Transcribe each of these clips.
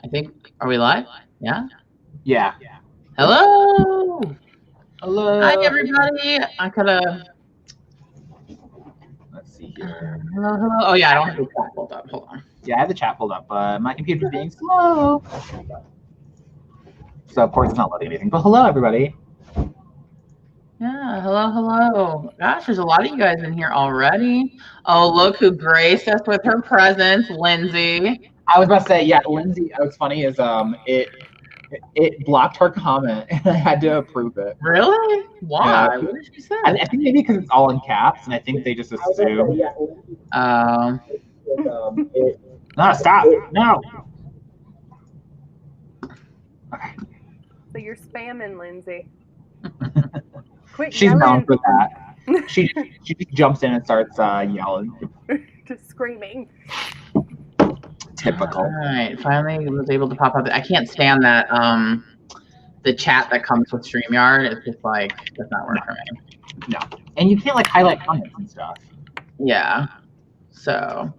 I think, are we live? Yeah? Yeah. Hello! Hello. Hi, everybody. I could have... Let's see here. Hello. Oh, yeah, I don't have the chat pulled up. Hold on. Yeah, I have the chat pulled up, but my computer's being slow. So, of course, it's not loading anything. But hello, everybody. Yeah, hello. Gosh, there's a lot of you guys in here already. Oh, look who graced us with her presence, Lindsay. I was about to say, yeah, Lindsay, what's funny is it blocked her comment, and I had to approve it. Really? Why? Yeah. What did she say? I think maybe because it's all in caps, and I think they just assume. No, stop. No. Okay. So you're spamming, Lindsay. Quit She's yelling. known for that. She just jumps in and starts yelling. Just screaming. Typical. All right, finally was able to pop up. I can't stand that the chat that comes with StreamYard. It's just like, does not work for me. No. And you can't like highlight comments and stuff. Yeah. So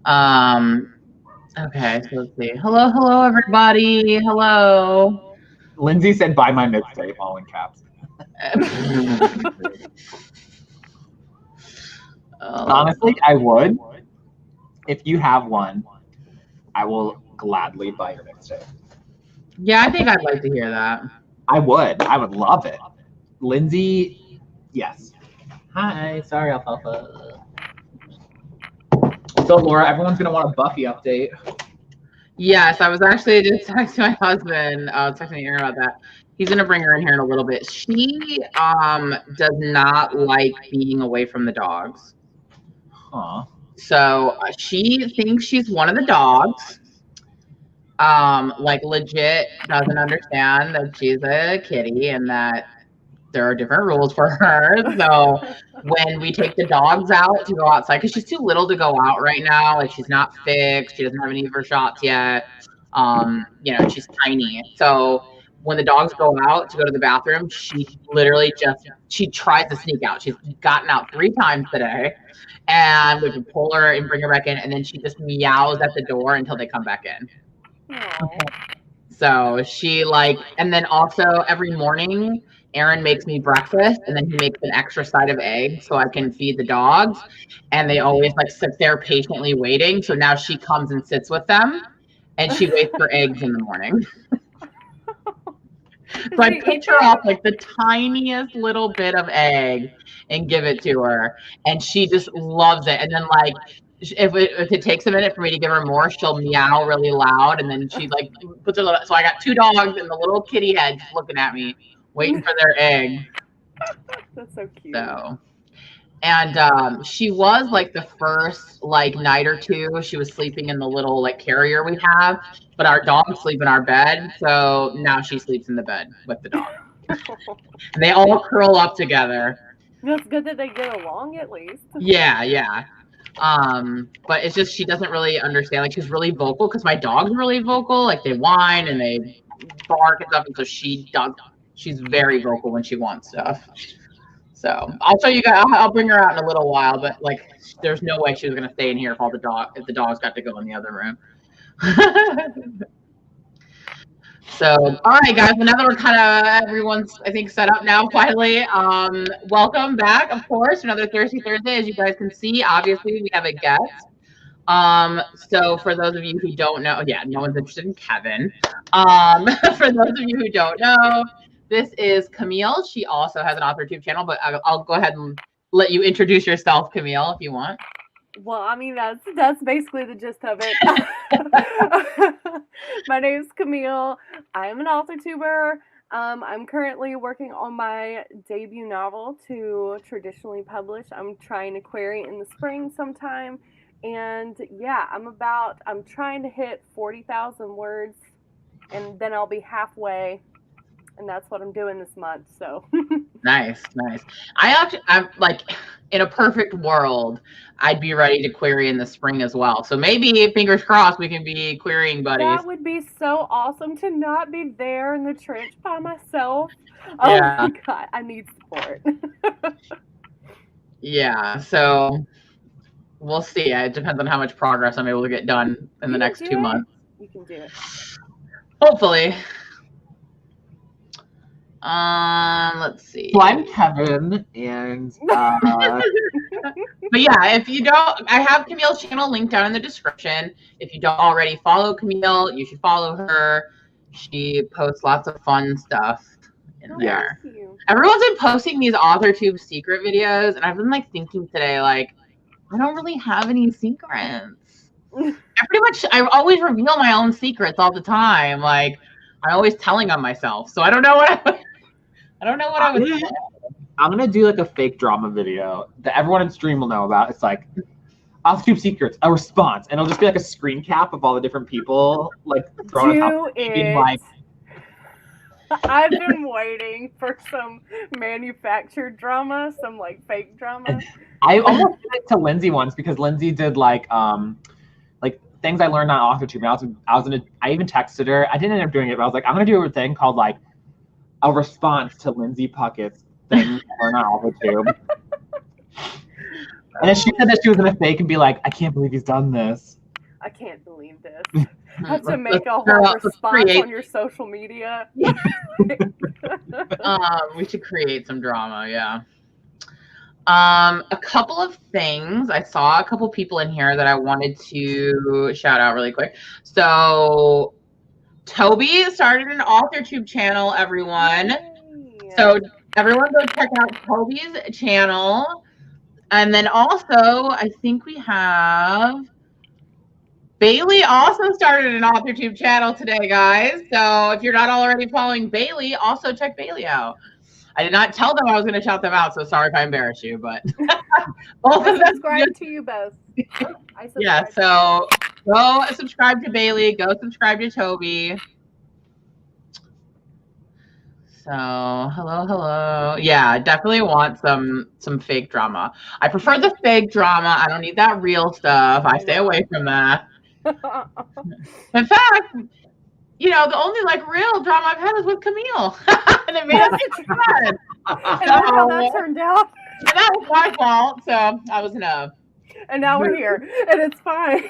okay, so let's see. Hello everybody. Hello. Lindsay said buy my mixtape, all in caps. Honestly, I would. If you have one, I will gladly buy your mixtape. Yeah, I think I'd like to hear that. I would love it. Lindsay, yes. Hi, sorry, Alfalfa. So Laura, everyone's gonna want a Buffy update. Yes, I was actually just texting my husband, texting Aaron about that. He's gonna bring her in here in a little bit. She does not like being away from the dogs. Huh. So she thinks she's one of the dogs. Like legit doesn't understand that she's a kitty and that there are different rules for her. So when we take the dogs out to go outside, because she's too little to go out right now, like she's not fixed, she doesn't have any of her shots yet. She's tiny. So when the dogs go out to go to the bathroom, she literally she tries to sneak out. She's gotten out 3 times today. And we can pull her and bring her back in, and then she just meows at the door until they come back in. Aww. So she and then also every morning, Aaron makes me breakfast, and then he makes an extra side of eggs so I can feed the dogs. And they always sit there patiently waiting. So now she comes and sits with them, and she waits for eggs in the morning. So I pinch her off the tiniest little bit of egg and give it to her, and she just loves it. And then if it takes a minute for me to give her more, she'll meow really loud, and then she puts her little. So I got 2 dogs and the little kitty head just looking at me, waiting for their egg. That's so cute. So, and she was the first night or 2, she was sleeping in the little carrier we have, but our dogs sleep in our bed, so now she sleeps in the bed with the dog. And they all curl up together. That's good that they get along at least. Yeah. But it's just she doesn't really understand. She's really vocal because my dog's really vocal. They whine and they bark and stuff, and so she's very vocal when she wants stuff. So I'll show you guys. I'll bring her out in a little while, but there's no way she was gonna stay in here if the dogs got to go in the other room. So, all right, guys. Well, now that we're everyone's, I think, set up now finally. Welcome back, of course, another Thursday. As you guys can see, obviously we have a guest. So for those of you who don't know, yeah, no one's interested in Kevin. For those of you who don't know, this is Camille. She also has an AuthorTube channel, but I'll go ahead and let you introduce yourself, Camille, if you want. Well, I mean, that's basically the gist of it. My name's Camille. I am an AuthorTuber. I'm currently working on my debut novel to traditionally publish. I'm trying to query in the spring sometime. And yeah, I'm trying to hit 40,000 words, and then I'll be halfway. And that's what I'm doing this month. So nice. I'm in a perfect world, I'd be ready to query in the spring as well. So maybe, fingers crossed, we can be querying buddies. That would be so awesome to not be there in the trench by myself. Yeah. Oh my God, I need support. Yeah. So we'll see. It depends on how much progress I'm able to get done in the next 2 months. You can do it. Hopefully. Let's see. So I'm Kevin, and but yeah, if you don't, I have Camille's channel linked down in the description. If you don't already follow Camille, you should follow her. She posts lots of fun stuff in there. Thank you. Everyone's been posting these AuthorTube secret videos, and I've been like thinking today, like, I don't really have any secrets. I always reveal my own secrets all the time. Like, I'm always telling on myself, so I don't know what I would say. I'm gonna do like a fake drama video that everyone in stream will know about. It's like AuthorTube secrets, a response, and it'll just be like a screen cap of all the different people like throwing Do it. Like, I've been waiting for some manufactured drama, some like fake drama. I almost did it to Lindsay once because Lindsay did like things I learned on AuthorTube. And I even texted her. I didn't end up doing it, but I was like, I'm gonna do a thing called like a response to Lindsay Puckett's thing I learned on AuthorTube. And then she said that she was gonna fake and be like, I can't believe he's done this. I can't believe this. Have to make a whole response on your social media. We should create some drama, yeah. A couple of things. I saw a couple people in here that I wanted to shout out really quick. So Toby started an AuthorTube channel, everyone. Yay. So everyone go check out Toby's channel. And then also, I think we have Bailey also started an AuthorTube channel today, guys. So if you're not already following Bailey, also check Bailey out. I did not tell them I was going to shout them out, so sorry if I embarrass you, but both of them. Subscribe to you both. Yeah, so go subscribe to Bailey. Go subscribe to Toby. So hello. Yeah, I definitely want some fake drama. I prefer the fake drama. I don't need that real stuff. I stay away from that. In fact, you know, the only like real drama I've had is with Camille. And it made us fun. And that's how that turned out. And that was my fault. So I was enough. And now we're here. And it's fine.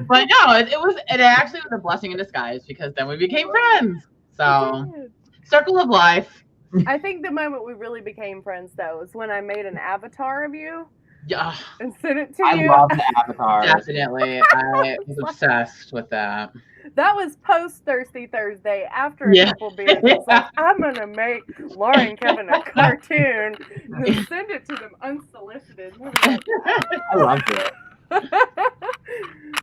But no, it actually was a blessing in disguise because then we became friends. So circle of life. I think the moment we really became friends though is when I made an avatar of you. Yeah. And sent it to you. I love the avatar. Definitely. I was obsessed with that. That was post Thirsty Thursday after a couple beers. It's like, I'm going to make Laura and Kevin a cartoon and send it to them unsolicited. I loved it.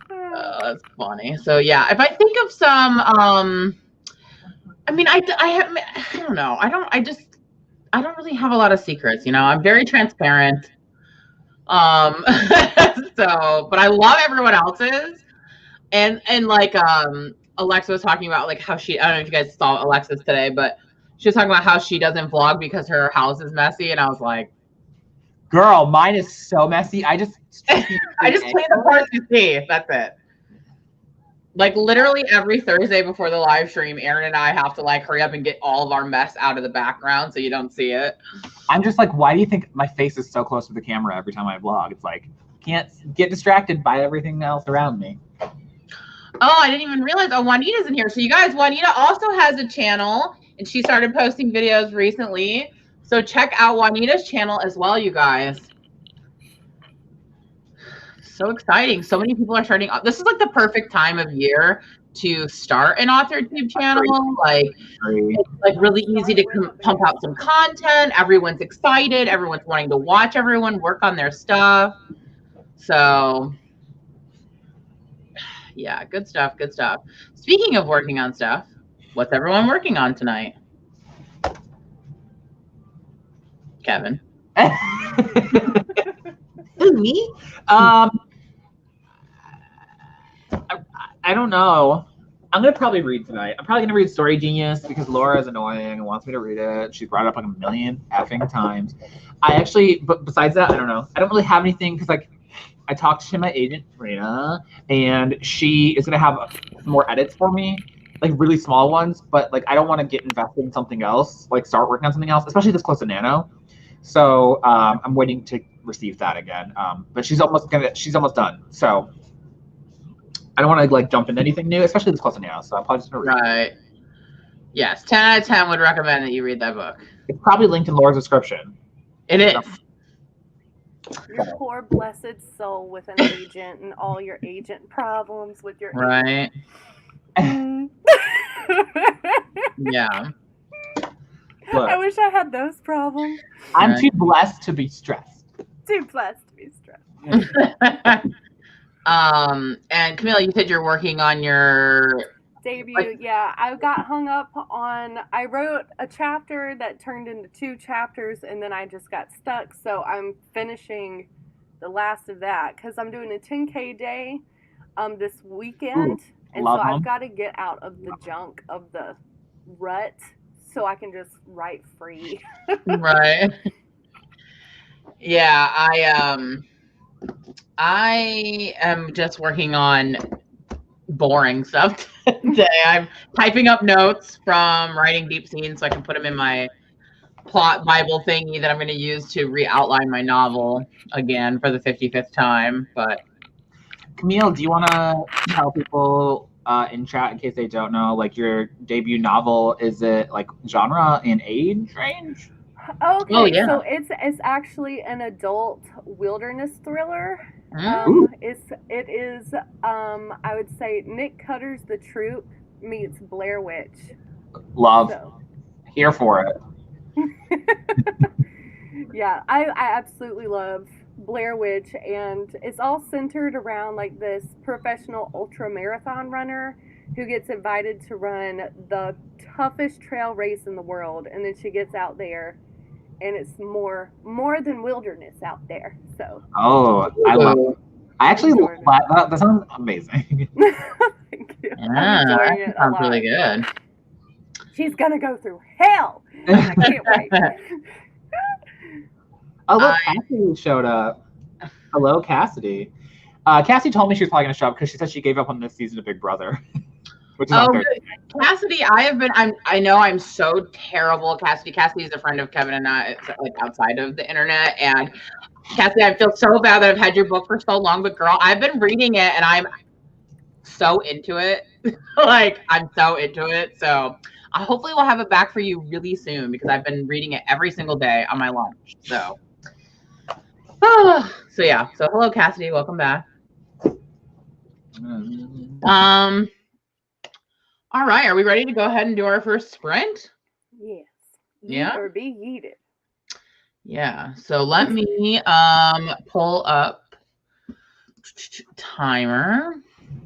Oh, that's funny. So yeah, if I think of some, I mean, I don't know. I don't really have a lot of secrets, you know. I'm very transparent. So, but I love everyone else's. And like Alexa was talking about like how I don't know if you guys saw Alexa's today, but she was talking about how she doesn't vlog because her house is messy, and I was like, girl, mine is so messy. I just clean the parts you see. That's it. Like literally every Thursday before the live stream, Aaron and I have to like hurry up and get all of our mess out of the background so you don't see it. I'm just like, why do you think my face is so close to the camera every time I vlog? It's like, can't get distracted by everything else around me. Oh, I didn't even realize. Oh, Juanita's in here. So you guys, Juanita also has a channel, and she started posting videos recently. So check out Juanita's channel as well, you guys. So exciting. So many people are starting. This is like the perfect time of year to start an AuthorTube channel. Like, it's like really easy to pump out some content. Everyone's excited. Everyone's wanting to watch everyone work on their stuff. So yeah, good stuff. Good stuff. Speaking of working on stuff, what's everyone working on tonight? Kevin. Me? I don't know. I'm gonna probably read tonight. I'm probably gonna read Story Genius because Laura is annoying and wants me to read it. She's brought it up like a million effing times. But besides that, I don't know. I don't really have anything because like I talked to my agent, Rena, and she is gonna have more edits for me, like really small ones. But like I don't want to get invested in something else, like start working on something else, especially this close to Nano. So I'm waiting to receive that again. But she's almost done. So I don't want to like jump into anything new, especially this close to now. So I'm probably just gonna read. Right. Yes, 10 out of 10 would recommend that you read that book. It's probably linked in Laura's description. It is. Your poor blessed soul with an agent and all your agent problems with your Right. agent. Yeah. Look, I wish I had those problems. I'm Right. too blessed to be stressed. Too blessed to be stressed. And Camille, you said you're working on your Debut, yeah. I got hung up on, I wrote a chapter that turned into 2 chapters and then I just got stuck. So I'm finishing the last of that because I'm doing a 10K day this weekend. And so I've got to get out of the junk of the rut so I can just write free. right. Yeah, I am just working on boring stuff today. I'm typing up notes from writing deep scenes so I can put them in my plot Bible thingy that I'm going to use to re-outline my novel again for the 55th time. But Camille, do you want to tell people in chat, in case they don't know, like your debut novel, is it like genre and age range? Okay, Oh, yeah. so it's actually an adult wilderness thriller. It is I would say Nick Cutter's The Troop meets Blair Witch. Love. So. Here for it. Yeah, I absolutely love Blair Witch, and it's all centered around like this professional ultra marathon runner who gets invited to run the toughest trail race in the world, and then she gets out there and it's more than wilderness out there. So I love it. I actually love that. That sounds amazing. Thank you. Yeah, I'm enjoying it a sounds lot. really good. She's gonna go through hell. I can't wait. Oh, look, Cassidy showed up. Hello, Cassidy. Cassidy told me she was probably going to show up because she said she gave up on this season of Big Brother. Which is Cassidy, I know I'm so terrible. Cassidy is a friend of Kevin and I, like outside of the internet. And Cassidy, I feel so bad that I've had your book for so long, but girl, I've been reading it and I'm so into it. Like, I'm so into it. So hopefully we'll have it back for you really soon because I've been reading it every single day on my lunch. So yeah. So hello, Cassidy. Welcome back. All right. Are we ready to go ahead and do our first sprint? Yes. Yeah. Or be yeeted. Yeah. So let me pull up timer.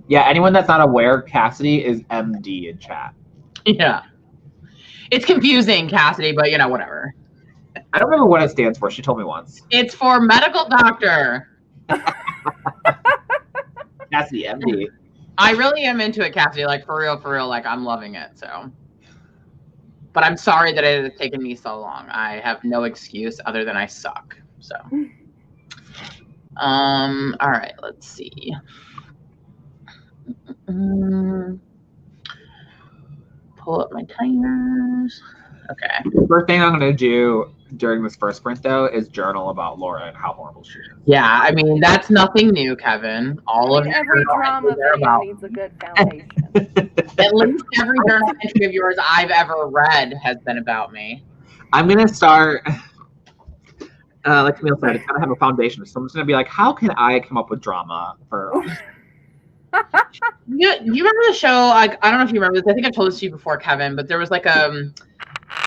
Yeah. Anyone that's not aware, Cassidy is MD in chat. Yeah. It's confusing, Cassidy, but whatever. I don't remember what it stands for. She told me once. It's for medical doctor. Cassidy, MD. I really am into it, Cassidy. Like, for real. Like, I'm loving it. So, but I'm sorry that it has taken me so long. I have no excuse other than I suck. So, all right. Let's see. Pull up my timers. Okay. The first thing I'm going to do during this first sprint, though, is journal about Laura and how horrible she is. Yeah, I mean, that's nothing new, Kevin. Every drama video needs a good foundation. At least every journal entry of yours I've ever read has been about me. I'm going to start, like Camille said, it's got to have a foundation. So I'm just going to be like, how can I come up with drama for... You remember the show? Like, I don't know if you remember this. I think I told this to you before, Kevin. But there was like an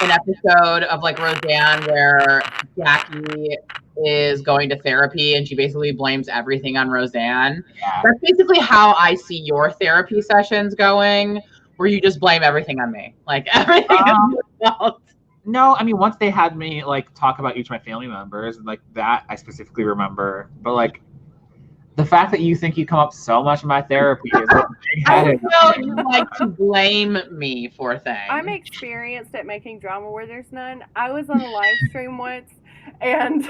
episode of like Roseanne where Jackie is going to therapy and she basically blames everything on Roseanne. Yeah. That's basically how I see your therapy sessions going, where you just blame everything on me, like everything is your fault. No, I mean, once they had me like talk about each of my family members, like that I specifically remember. But like, the fact that you think you come up so much in my therapy is like I know you like to blame me for things. I'm experienced at making drama where there's none. I was on a live stream once, and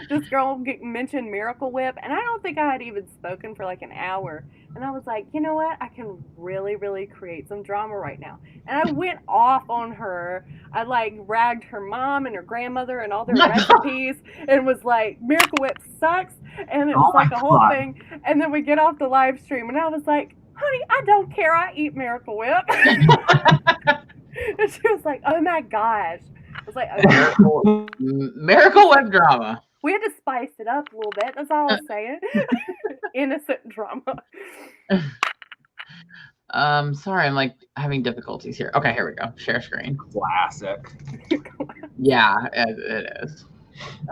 this girl mentioned Miracle Whip, and I don't think I had even spoken for like an hour. And I was like, you know what? I can really, really create some drama right now. And I went off on her. I like ragged her mom and her grandmother and all their recipes, and was like, Miracle Whip sucks. And it was like a whole thing. And then we get off the live stream, and I was like, honey, I don't care. I eat Miracle Whip. And she was like, oh my gosh. I was like, okay. Miracle Whip drama. We had to spice it up a little bit. That's all I was saying. Innocent drama. Sorry, I'm like having difficulties here. Okay, here we go. Share screen. Classic. Yeah, it is.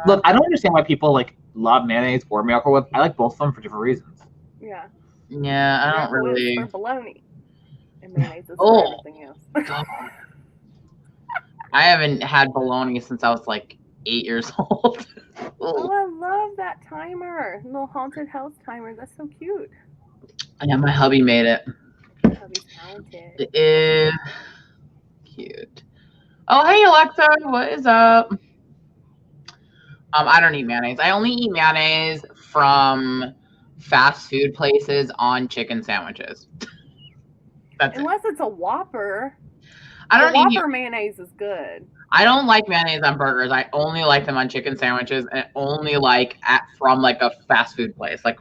Look, I don't understand why people like love mayonnaise or Miracle Whip. I like both of them for different reasons. Yeah. Yeah, I don't Miracle really. Whip's for bologna. And mayonnaise is for everything else. God. I haven't had bologna since I was like 8 years old. Oh, I love that timer. Little haunted house timer. That's so cute. Yeah, my hubby made it. Hubby's talented. It is cute. Oh, hey Alexa, what is up? I don't eat mayonnaise. I only eat mayonnaise from fast food places on chicken sandwiches. That's Unless it's a Whopper. I don't the Whopper mayonnaise is good. I don't like mayonnaise on burgers. I only like them on chicken sandwiches, and only like from like a fast food place, like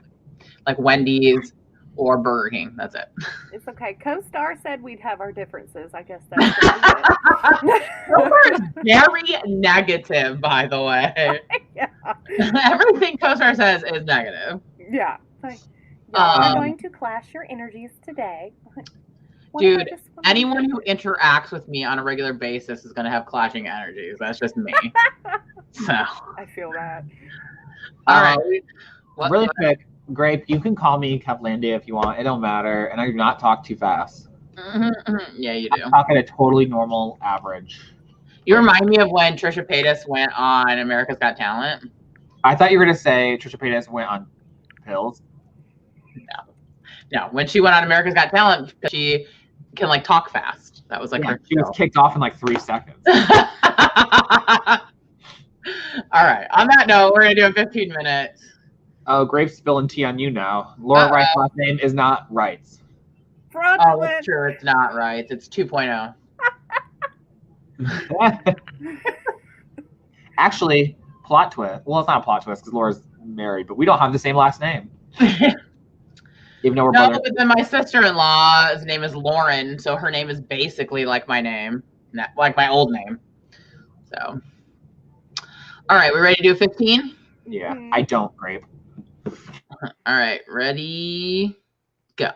Wendy's or Burger King. That's it. It's okay. Co-star said we'd have our differences. I guess that's Co-star is very negative, by the way. Yeah. Everything co-star says is negative. Yeah. Like, we're going to clash your energies today. Dude, anyone who interacts with me on a regular basis is going to have clashing energies. That's just me. So I feel that. All right. Really quick, Grape, you can call me Kevlandia if you want. It don't matter. And I do not talk too fast. Yeah, you do. I talk at a totally normal average. You remind me of when Trisha Paytas went on America's Got Talent. I thought you were going to say Trisha Paytas went on pills. No. When she went on America's Got Talent, she can like talk fast. That was like her she was kicked off in like 3 seconds. All right. On that note, we're gonna do a 15 minutes. Oh, Grape's spilling tea on you now. Laura Wright's last name is not Wrights. Oh, that's true. It's not right. It's 2.0. Actually, plot twist. Well, it's not a plot twist because Laura's married, but we don't have the same last name. Even though we're brothers. But then my sister-in-law's name is Lauren, so her name is basically like my name, like my old name. So, all right, we ready to do 15? Yeah, I don't, Grape. All right, ready, go.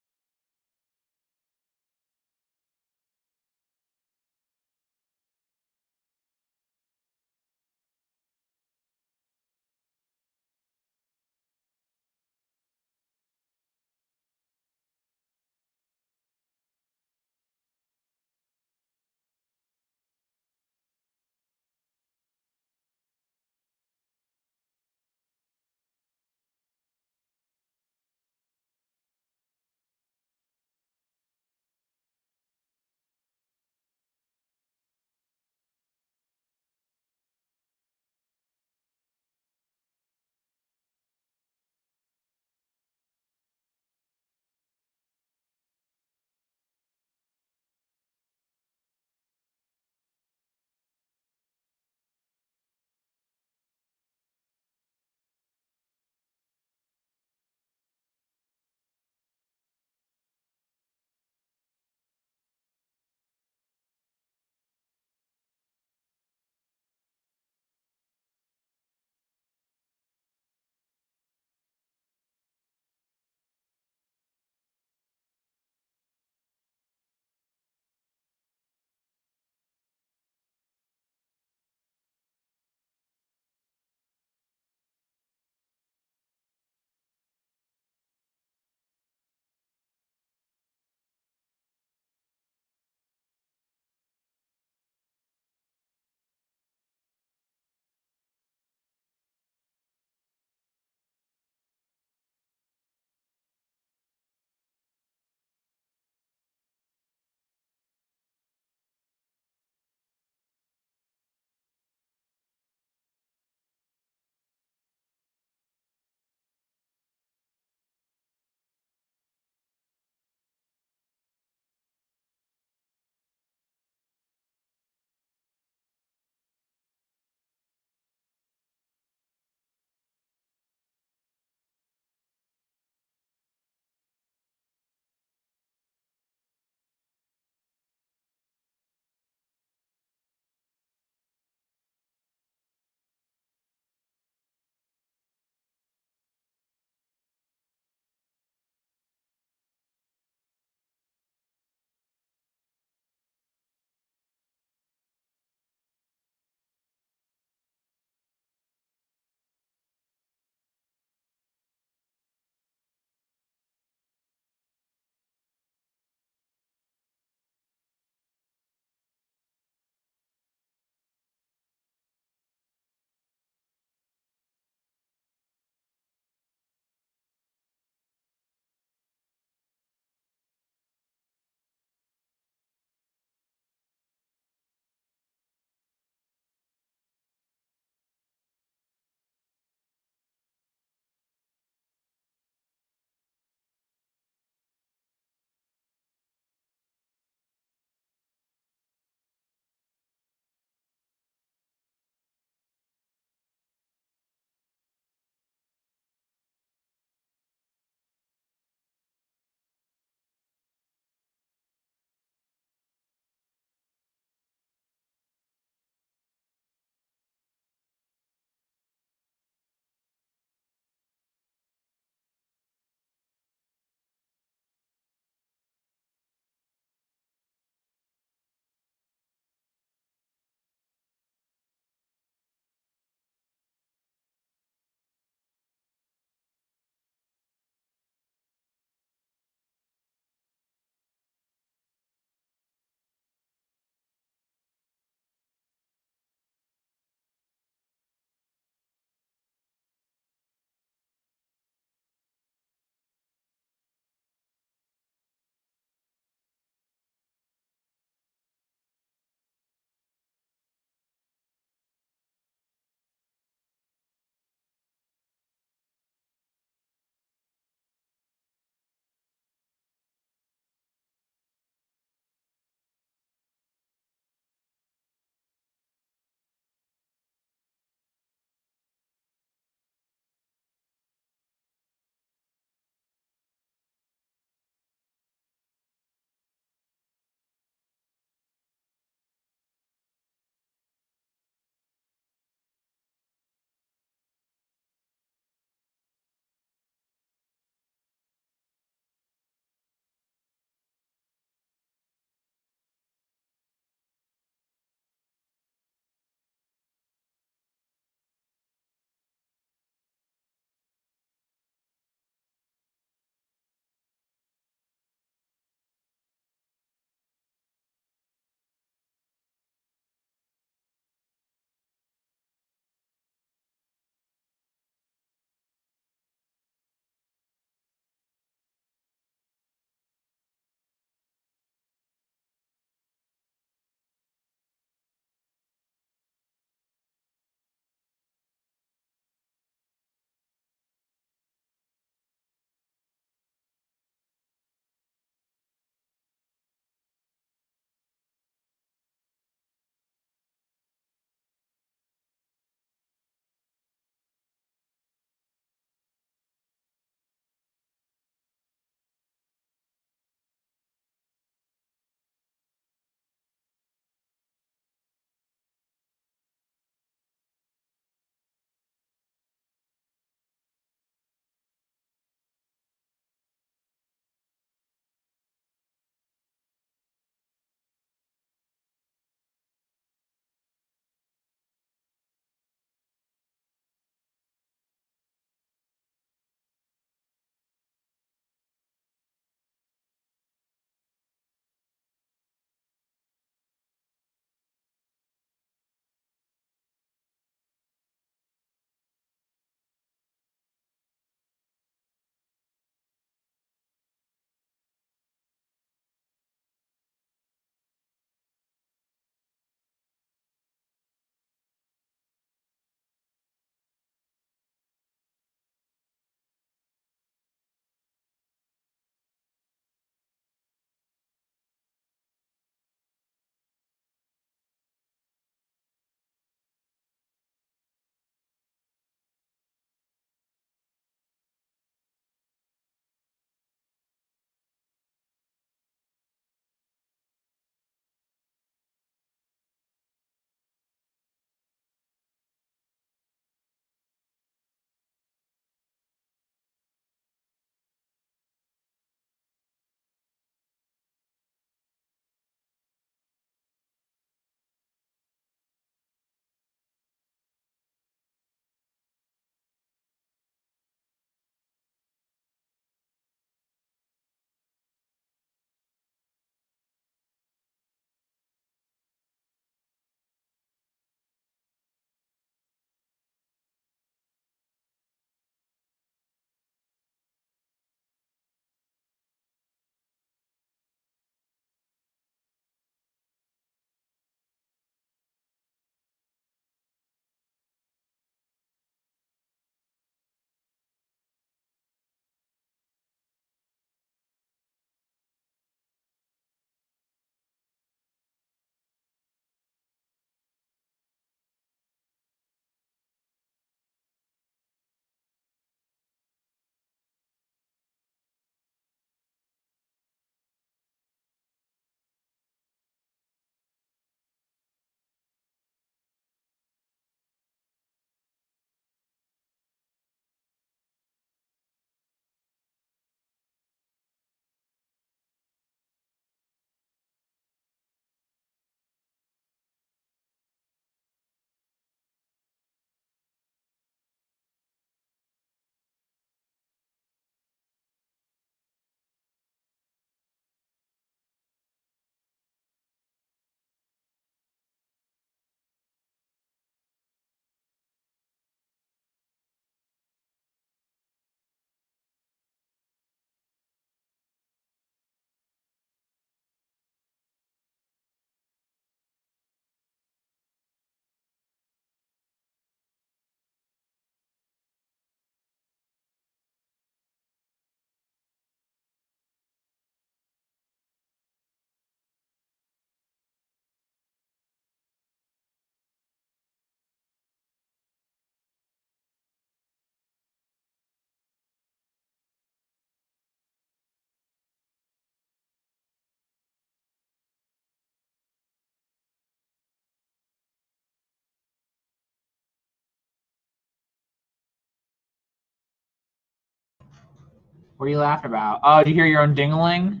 What are you laughing about? Oh, do you hear your own dingling?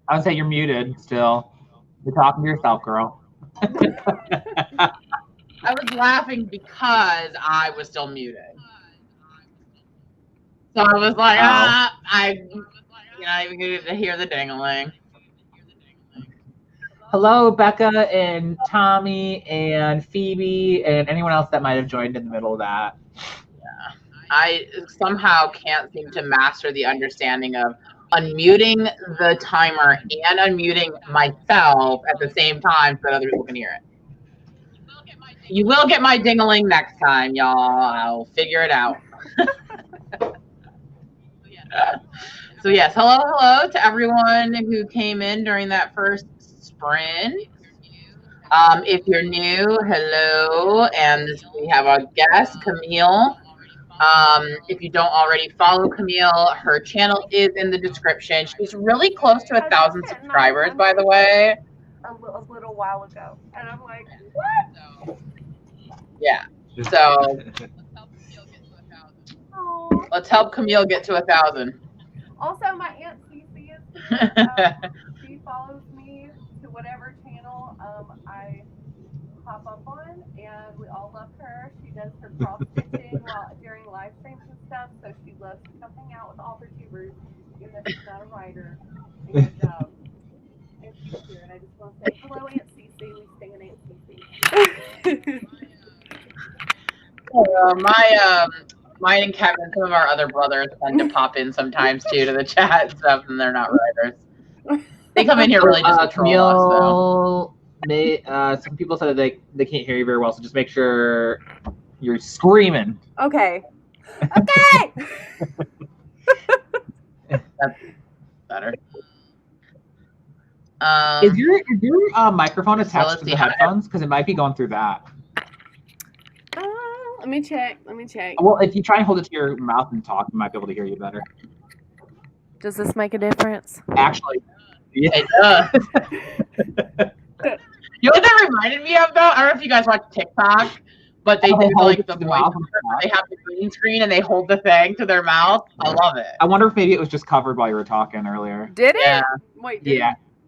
I would say you're muted still. You're talking to yourself, girl. I was laughing because I was still muted. So I was like, you're not even going to hear the dingling. Hello, Becca and Tommy and Phoebe and anyone else that might have joined in the middle of that. Yeah. I somehow can't seem to master the understanding of unmuting the timer and unmuting myself at the same time so that other people can hear it. You will get my dingling next time, y'all. I'll figure it out. So yes, hello to everyone who came in during that first sprint. If you're new, hello, and we have our guest, Camille. If you don't already follow Camille, her channel is in the description. She's really close to 1,000 subscribers, by the way. A little while ago, and I'm like, what? Yeah. So let's help Camille get to 1,000. Also, my Aunt Cece is here. She follows me to whatever channel I pop up on, and we all love her. She does her cross stitching during live streams and stuff, so she loves to come hang out with AuthorTubers, even though she's not a writer. And she's here, and I just want to say hello, Aunt Cece. We sing an Aunt Cece. Mine and Kevin, some of our other brothers tend to pop in sometimes too to the chat and stuff, and they're not writers. They come in here really just to troll us. Some people said that they can't hear you very well, so just make sure you're screaming. Okay. Okay. That's better. Is your microphone attached to the headphones? Because it might be going through that. Let me check. Well, if you try and hold it to your mouth and talk, you might be able to hear you better. Does this make a difference? Actually, yeah, it does. You know what that reminded me of, though? I don't know if you guys watch TikTok, but they do like the voice. They have the green screen and they hold the thing to their mouth. I love it. I wonder if maybe it was just covered while you were talking earlier. Did it? Yeah. Wait, did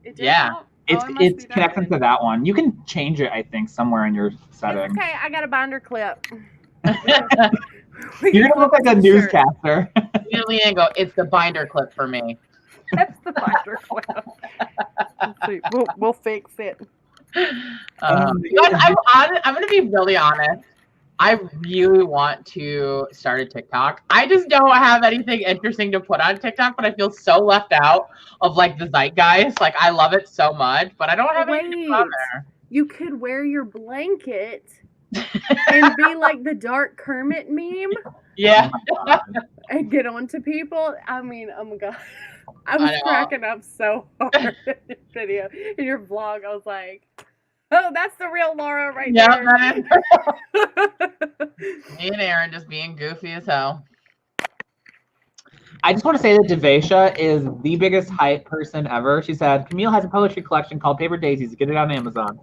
it? Yeah. It's connected to that one. You can change it, I think, somewhere in your settings. It's okay, I got a binder clip. You're gonna look like a newscaster. You lean and go, it's the binder clip for me. That's the binder clip. Let's see. We'll fix it. I'm gonna be really honest. I really want to start a TikTok. I just don't have anything interesting to put on TikTok, but I feel so left out of like the zeitgeist. Like I love it so much, but I don't have anything on there. You could wear your blanket and be like the Dark Kermit meme. Yeah. And get on to people. I mean, oh my God. I was cracking up so hard in this video. In your vlog, I was like, oh, that's the real Laura right there. Me and Aaron just being goofy as hell. I just want to say that Devesha is the biggest hype person ever. She said, Camille has a poetry collection called Paper Daisies. Get it on Amazon.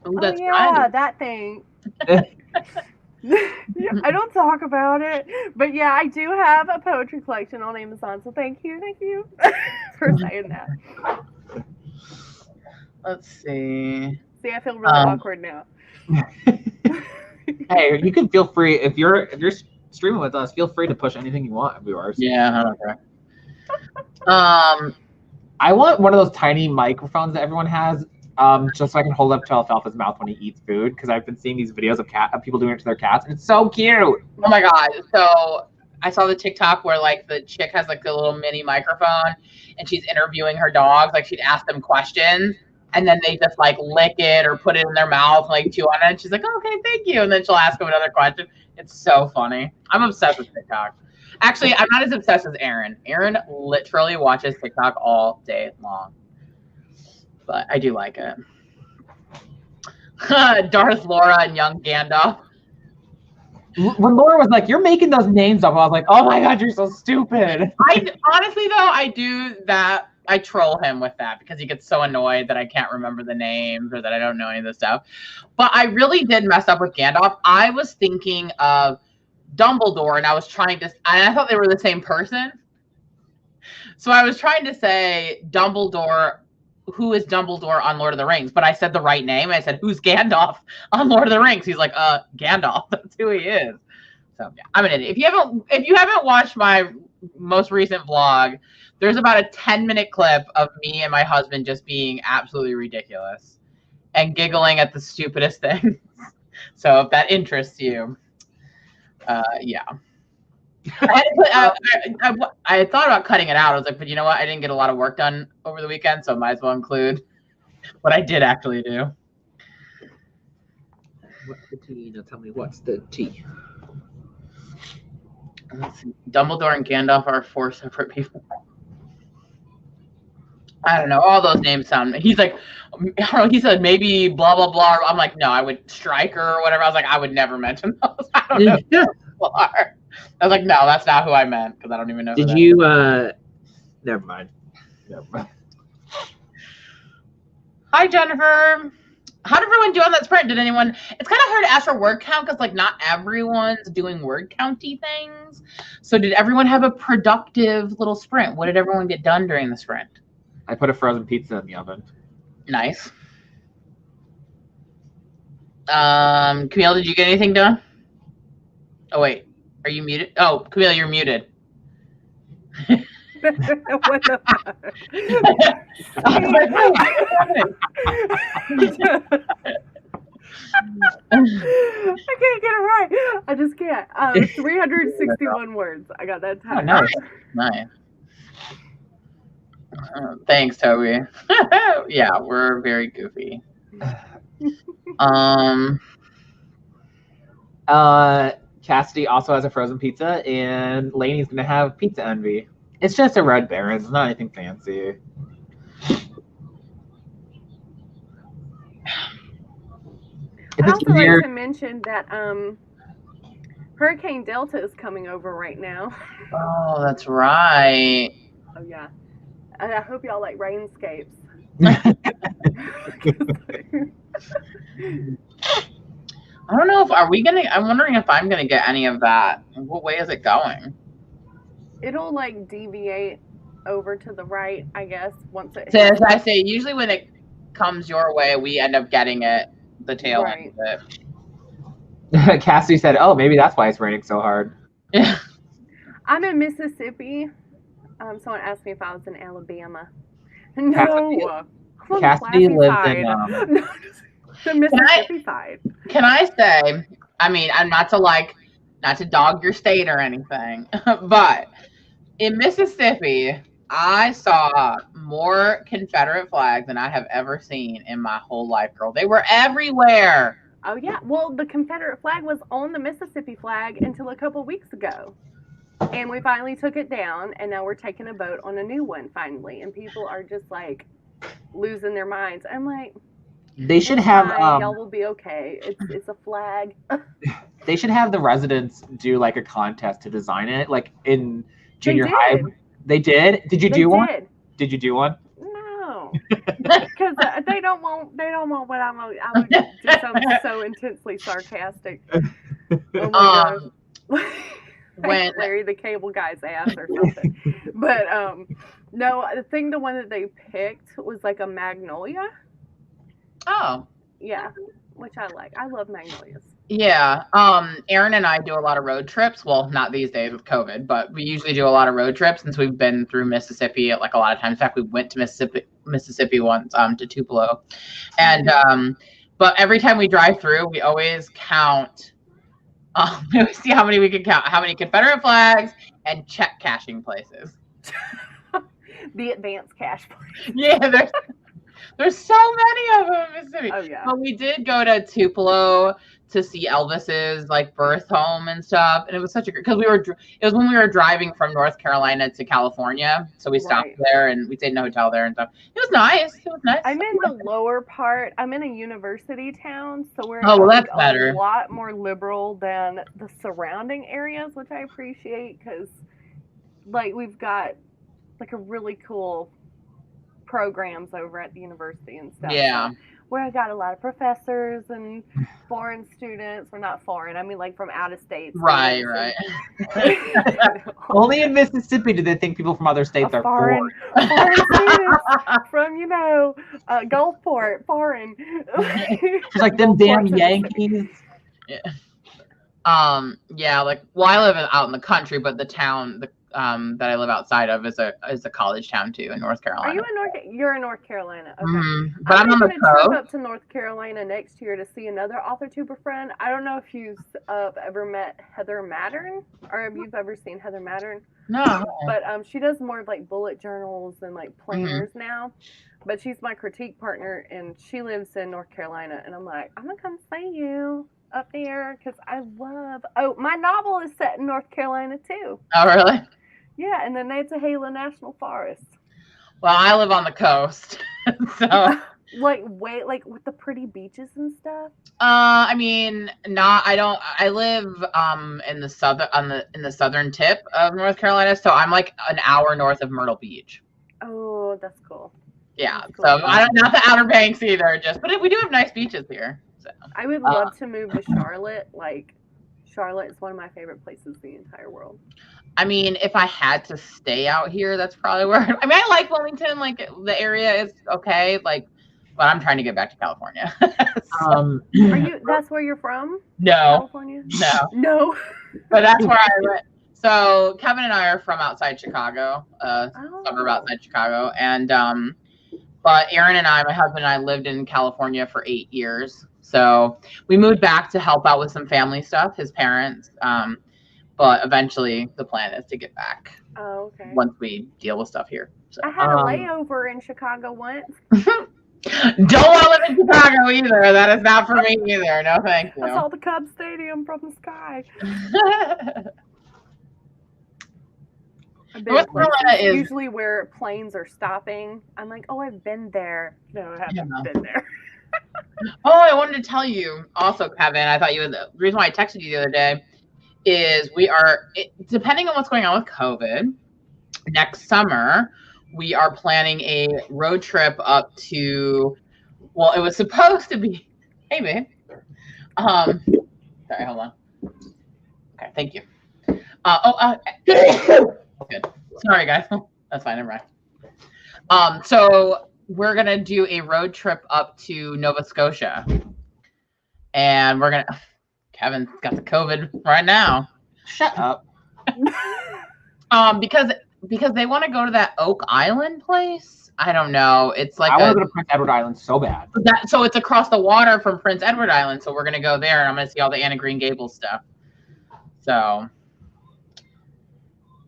Ooh, that's right. That thing. I don't talk about it, but yeah, I do have a poetry collection on Amazon, so thank you for saying that. Let's see. See, I feel really awkward now. Hey, you can feel free if you're streaming with us. Feel free to push anything you want, viewers. Yeah, I don't care. I want one of those tiny microphones that everyone has. Just so I can hold up to Alfalfa's mouth when he eats food, because I've been seeing these videos of people doing it to their cats, and it's so cute. Oh my God! So I saw the TikTok where like the chick has like a little mini microphone, and she's interviewing her dogs. Like she'd ask them questions, and then they just like lick it or put it in their mouth, and, like chew on it. And she's like, oh, "Okay, thank you," and then she'll ask them another question. It's so funny. I'm obsessed with TikTok. Actually, I'm not as obsessed as Aaron. Aaron literally watches TikTok all day long. But I do like it. Darth Laura and young Gandalf. When Laura was like, "You're making those names up," I was like, "Oh my God, you're so stupid." Honestly though, I do that. I troll him with that because he gets so annoyed that I can't remember the names or that I don't know any of this stuff. But I really did mess up with Gandalf. I was thinking of Dumbledore, and I was trying to. And I thought they were the same person. So I was trying to say Dumbledore. Who is Dumbledore on Lord of the Rings? But I said the right name. I said, who's Gandalf on Lord of the Rings? He's like, Gandalf. That's who he is. So yeah, I'm an idiot. If you haven't watched my most recent vlog, there's about a 10-minute clip of me and my husband just being absolutely ridiculous and giggling at the stupidest things. So if that interests you, yeah. I thought about cutting it out. I was like, but you know what? I didn't get a lot of work done over the weekend, so I might as well include what I did actually do. What's the tea? Now tell me what's the tea. Dumbledore and Gandalf are 4 separate people. I don't know. All those names sound. He's like, I don't know. He said maybe blah blah blah. I'm like, no, I would Striker or whatever. I was like, I would never mention those. I don't know who those people are. I was like, no, that's not who I meant because I don't even know. Did you? Never mind. Never mind. Hi, Jennifer. How did everyone do on that sprint? Did anyone? It's kind of hard to ask for word count because like not everyone's doing word county things. So did everyone have a productive little sprint? What did everyone get done during the sprint? I put a frozen pizza in the oven. Nice. Camille, did you get anything done? Oh wait, are you muted? Oh, Camille, you're muted. What the fuck? I can't get it right. I just can't. 361 words. I got that time. Oh, nice. Thanks, Toby. Yeah, we're very goofy. Cassidy also has a frozen pizza, and Lainey's gonna have pizza envy. It's just a Red Baron. It's not anything fancy. I'd also like to mention that Hurricane Delta is coming over right now. Oh, that's right. Oh yeah. I hope y'all like rainscapes. I don't know if I'm wondering if I'm gonna get any of that. What way is it going? It'll like deviate over to the right, I guess, once it So as I say, usually when it comes your way, we end up getting it the tail end of it. Cassidy said, "Oh, maybe that's why it's raining so hard." Yeah. I'm in Mississippi. Someone asked me if I was in Alabama. No. Cassidy lives in the Mississippi side. Can I say, I mean, I'm not to dog your state or anything, but in Mississippi, I saw more Confederate flags than I have ever seen in my whole life, girl. They were everywhere. Oh, yeah. Well, the Confederate flag was on the Mississippi flag until a couple weeks ago. And we finally took it down, and now we're taking a vote on a new one finally. And people are just like losing their minds. I'm like, they should have y'all will be okay. It's a flag. They should have the residents do like a contest to design it, like in junior high. They did. Did you do one? Did you do one? No, because they don't want what I would do something so intensely sarcastic. Oh my God. When Larry the Cable Guy's ass or something. But no, I think the one that they picked was like a magnolia. Oh. Yeah, which I like. I love magnolias. Yeah. Aaron and I do a lot of road trips. Well, not these days with COVID, but we usually do a lot of road trips since we've been through Mississippi like a lot of times. In fact, we went to Mississippi once to Tupelo. And but every time we drive through, we always count we always see how many we can count, how many Confederate flags and check cashing places. The advanced cash place. Yeah, there's so many of them in Mississippi. Oh yeah. But we did go to Tupelo to see Elvis's like birth home and stuff, and it was such a because it was when we were driving from North Carolina to California, so we stopped there and we stayed in a hotel there and stuff. It was nice. I'm in the lower part. I'm in a university town, so we're that's better. A lot more liberal than the surrounding areas, which I appreciate because like we've got like a really cool programs over at the university and stuff. Yeah. where I got a lot of professors and foreign students. Well, not foreign, I mean like from out of state. Right. Only in Mississippi do they think people from other states are foreign students from, Gulfport, foreign. It's like them damn Yankees. Yeah, like, well, I live out in the country, but the town that I live outside of is a college town too, in North Carolina. Are you in You're in North Carolina? Okay. Mm-hmm. But I'm on the coast. Trip up to North Carolina next year to see another AuthorTuber friend. I don't know if you've ever met Heather Mattern, or if you've ever seen Heather Mattern. No. But she does more of like bullet journals and like planners now. But she's my critique partner, and she lives in North Carolina. And I'm like, I'm gonna come see you up there because I love. Oh, my novel is set in North Carolina too. Oh, really? Yeah, and the Nantahala National Forest. Well, I live on the coast, so like with the pretty beaches and stuff. I mean, I live in the southern tip of North Carolina, so I'm like an hour north of Myrtle Beach. Oh, that's cool. Yeah, that's cool. So not the Outer Banks either, but we do have nice beaches here. So I would love to move to Charlotte. Like, Charlotte is one of my favorite places in the entire world. I mean, if I had to stay out here, that's probably where. I mean, I like Wilmington. Like, the area is okay. Like, but I'm trying to get back to California. That's where you're from? No. California? No. But that's where I went. So Kevin and I are from outside Chicago, suburb outside Chicago, and but Aaron and I, my husband and I, lived in California for 8 years. So we moved back to help out with some family stuff, his parents. But eventually, the plan is to get back. Oh, okay. Once we deal with stuff here. So. I had a layover in Chicago once. Don't want to live in Chicago either. That is not for me either. No, thank you. I saw the Cubs Stadium from the sky. North Carolina is usually where planes are stopping. I'm like, oh, I've been there. No, I haven't been there. Oh, I wanted to tell you also, Kevin. I thought the reason why I texted you the other day is depending on what's going on with COVID, next summer, we are planning a road trip up to, well, it was supposed to be, hey, babe. Sorry, hold on. Okay, thank you. Good. Sorry, guys. That's fine, never mind. So we're going to do a road trip up to Nova Scotia. And Kevin's got the COVID right now. Shut up. Because they want to go to that Oak Island place. I don't know. It's like I want to go to Prince Edward Island so bad. So it's across the water from Prince Edward Island. So we're gonna go there, and I'm gonna see all the Anne of Green Gables stuff. So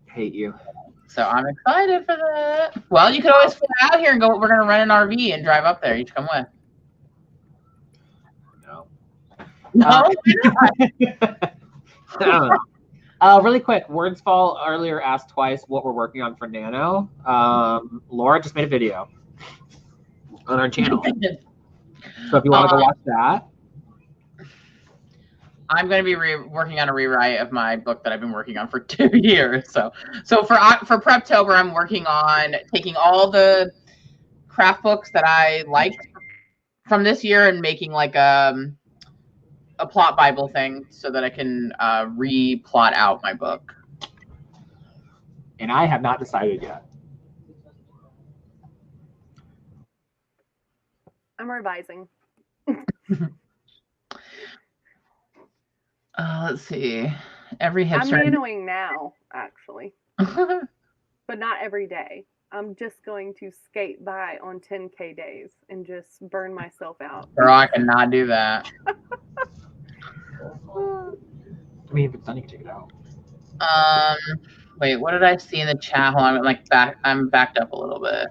hate you. So I'm excited for that. Well, you could always fly out here and go. We're gonna rent an RV and drive up there. You should come with. No. Really quick, Wordsfall earlier asked twice what we're working on for Nano. Laura just made a video on our channel. So if you want to go watch that. I'm going to be working on a rewrite of my book that I've been working on for 2 years. So for Preptober, I'm working on taking all the craft books that I liked from this year and making like a plot Bible thing so that I can re-plot out my book. And I have not decided yet. I'm revising. Let's see. Every hipster. I'm nanoing now, actually. But not every day. I'm just going to skate by on 10K days and just burn myself out. Girl, I cannot do that. I mean, if it's done, you can take it out. Wait, what did I see in the chat? Hold on, I'm backed up a little bit.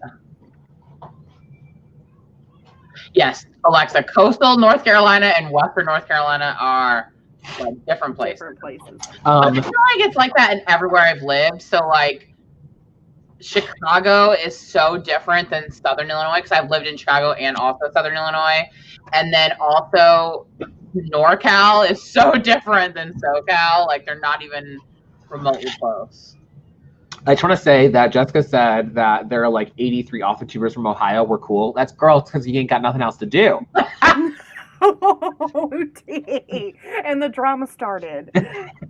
Yes, Alexa, coastal North Carolina and western North Carolina are like different places. I feel like it's like that in everywhere I've lived. So like Chicago is so different than Southern Illinois because I've lived in Chicago and also Southern Illinois. And then also NorCal is so different than SoCal. Like they're not even remotely close. I just want to say that Jessica said that there are like 83 AuthorTubers from Ohio. We're cool. That's girls because you ain't got nothing else to do. Oh, T. And the drama started.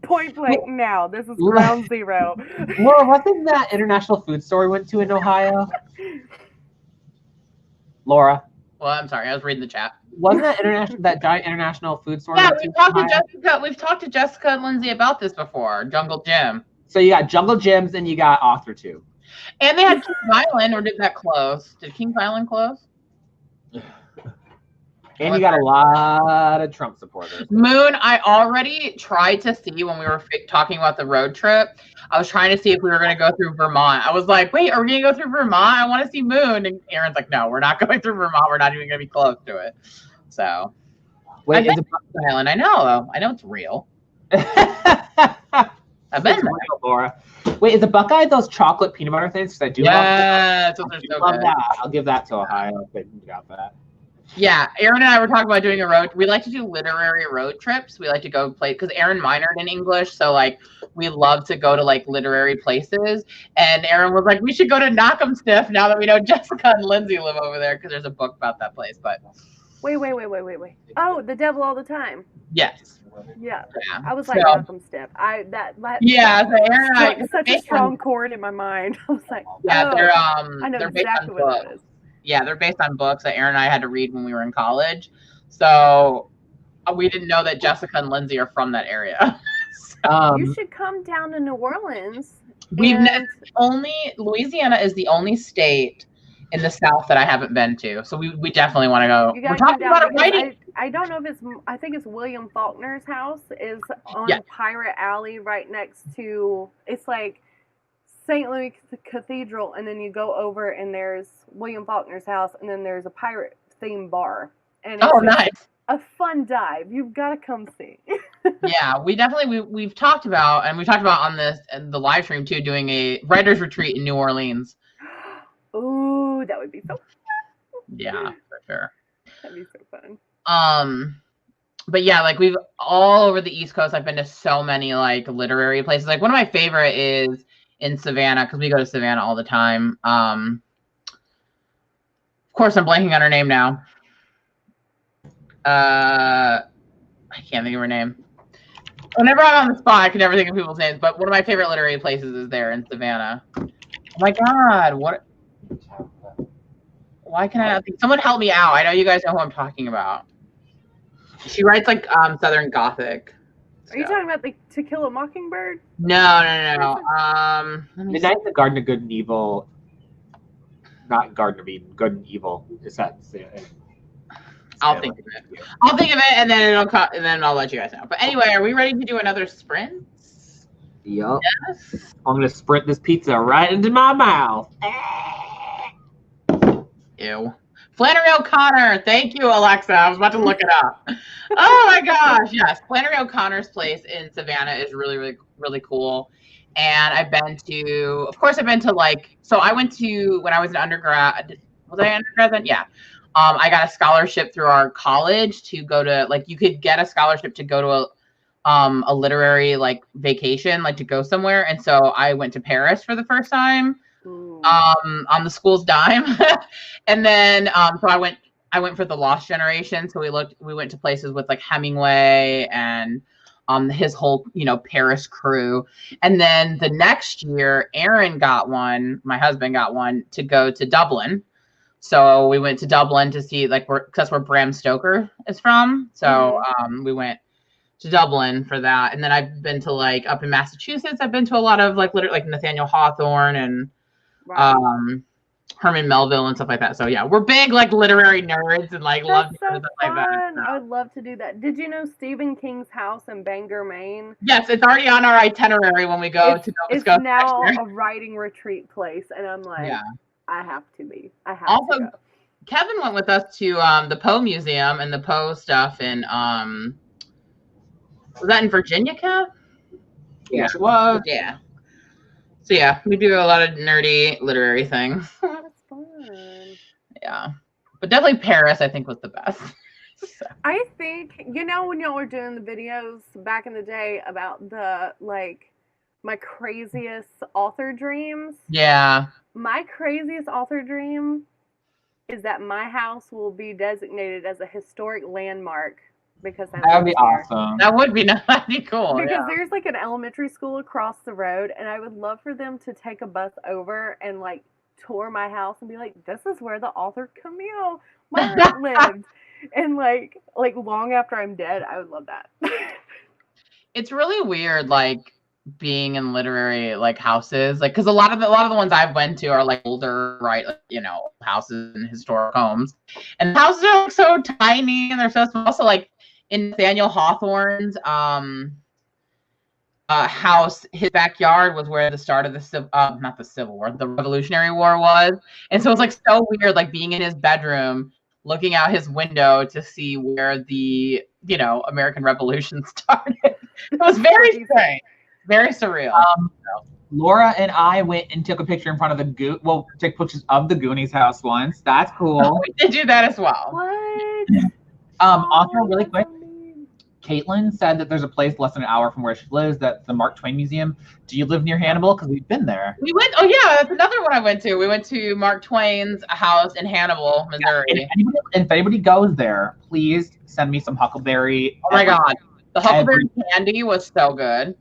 Point blank now. This is ground zero. Laura, wasn't that international food store we went to in Ohio? Laura. Well, I'm sorry, I was reading the chat. Wasn't that giant international food store? Yeah, we've talked to Jessica and Lindsay about this before. Jungle Gym. So you got Jungle Gyms and you got AuthorTube. And they had Kings Island, or did that close? Did Kings Island close? And you got a lot of Trump supporters. Moon, I already tried to see when we were talking about the road trip. I was trying to see if we were going to go through Vermont. I was like, wait, are we going to go through Vermont? I want to see Moon. And Aaron's like, no, we're not going through Vermont. We're not even going to be close to it. So, wait, is it Buckeye Island? I know it's real. I've been there. Real, Laura. Wait, is the Buckeye those chocolate peanut butter things? Because I do love that. I'll give that to Ohio if they got that. Yeah, Aaron and I were talking about doing a road. We like to do literary road trips. We like to go play because Aaron minored in English, so like we love to go to like literary places. And Aaron was like, "We should go to Knock'emstiff now that we know Jessica and Lindsay live over there because there's a book about that place." But wait. Oh, The Devil All the Time. Yes. Yeah. I was like Knock'emstiff. So Aaron and I such a strong chord in my mind. I was like, yeah, I know they're exactly what it is. Yeah, they're based on books that Aaron and I had to read when we were in college. So we didn't know that Jessica and Lindsay are from that area. You should come down to New Orleans. Louisiana is the only state in the South that I haven't been to. So we definitely want to go. We're talking about writing. I don't know if I think it's William Faulkner's house is on Pirate Alley right next to, it's like St. Louis Cathedral, and then you go over and there's William Faulkner's house, and then there's a pirate themed bar. And it's nice. A fun dive. You've got to come see. Yeah, we've talked about, and we talked about on this and the live stream too, doing a writer's retreat in New Orleans. Ooh, that would be so fun. Yeah, for sure. That'd be so fun. But yeah, like we've all over the East Coast, I've been to so many like literary places. Like one of my favorite is in Savannah, because we go to Savannah all the time. Of course, I'm blanking on her name now. I can't think of her name. Whenever I'm on the spot, I can never think of people's names. But one of my favorite literary places is there in Savannah. Oh my God, what? Why can I not think? Someone help me out. I know you guys know who I'm talking about. She writes like Southern Gothic. Are you talking about the To Kill a Mockingbird? No. Midnight in the Garden of Good and Evil. Not Garden of Eden, Good and Evil. Is that? I'll think of it, and then it'll come, and then I'll let you guys know. But anyway, are we ready to do another sprint? Yup. Yes. I'm gonna sprint this pizza right into my mouth. Ew. Flannery O'Connor. Thank you, Alexa. I was about to look it up. Oh my gosh, yes. Flannery O'Connor's place in Savannah is really, really, really cool. And I've been to like, so I went to, when I was an undergrad, was I an undergrad then? Yeah. I got a scholarship through our college to go to, like, you could get a scholarship to go to a literary like vacation, like to go somewhere. And so I went to Paris for the first time. On the school's dime. And then so I went for the Lost Generation. So we went to places with like Hemingway and his whole, Paris crew. And then the next year, Aaron got one, my husband got one to go to Dublin. So we went to Dublin to see, like, because where Bram Stoker is from. So we went to Dublin for that. And then I've been to, like, up in Massachusetts, I've been to a lot of, like, like Nathaniel Hawthorne and Herman Melville and stuff like that. So, yeah, we're big, like, literary nerds and, like, love to do stuff like that. I would love to do that. Did you know Stephen King's house in Bangor, Maine? Yes, it's already on our itinerary when we go to Nova Scotia. It's now a writing retreat place. And I'm like... Yeah. I have to also, go. Kevin went with us to the Poe Museum and the Poe stuff in was that in Virginia, Kev? Yes, it was. Yeah. So yeah, we do a lot of nerdy literary things. That's fun. Yeah. But definitely Paris, I think, was the best. So. I think, when y'all were doing the videos back in the day about the, like, my craziest author dreams. Yeah. My craziest author dream is that my house will be designated as a historic landmark because I That would live be here. awesome. That would be that'd be cool. Because Yeah. there's like an elementary school across the road, and I would love for them to take a bus over and like tour my house and be like, "This is where the author Camille Myrick lived," and like long after I'm dead, I would love that. It's really weird, like being in literary like houses, like because a lot of the ones I've went to are like older, right? Like, you know, houses and historic homes, and the houses are like so tiny and they're so small. Also, like in Nathaniel Hawthorne's house, his backyard was where the start of the not the Civil War, the Revolutionary War was, and so it was like so weird, like being in his bedroom, looking out his window to see where the American Revolution started. It was very strange, very surreal. Laura and I went and took a picture in front of took pictures of the Goonies house once. That's cool. We did do that as well. What? Also, really quick, Caitlin said that there's a place less than an hour from where she lives, that's the Mark Twain Museum. Do you live near Hannibal? Because we've been there. We went. Oh yeah, that's another one I went to. We went to Mark Twain's house in Hannibal, Missouri. Yeah, and if anybody goes there, please send me some huckleberry. Oh my god, the huckleberry candy was so good.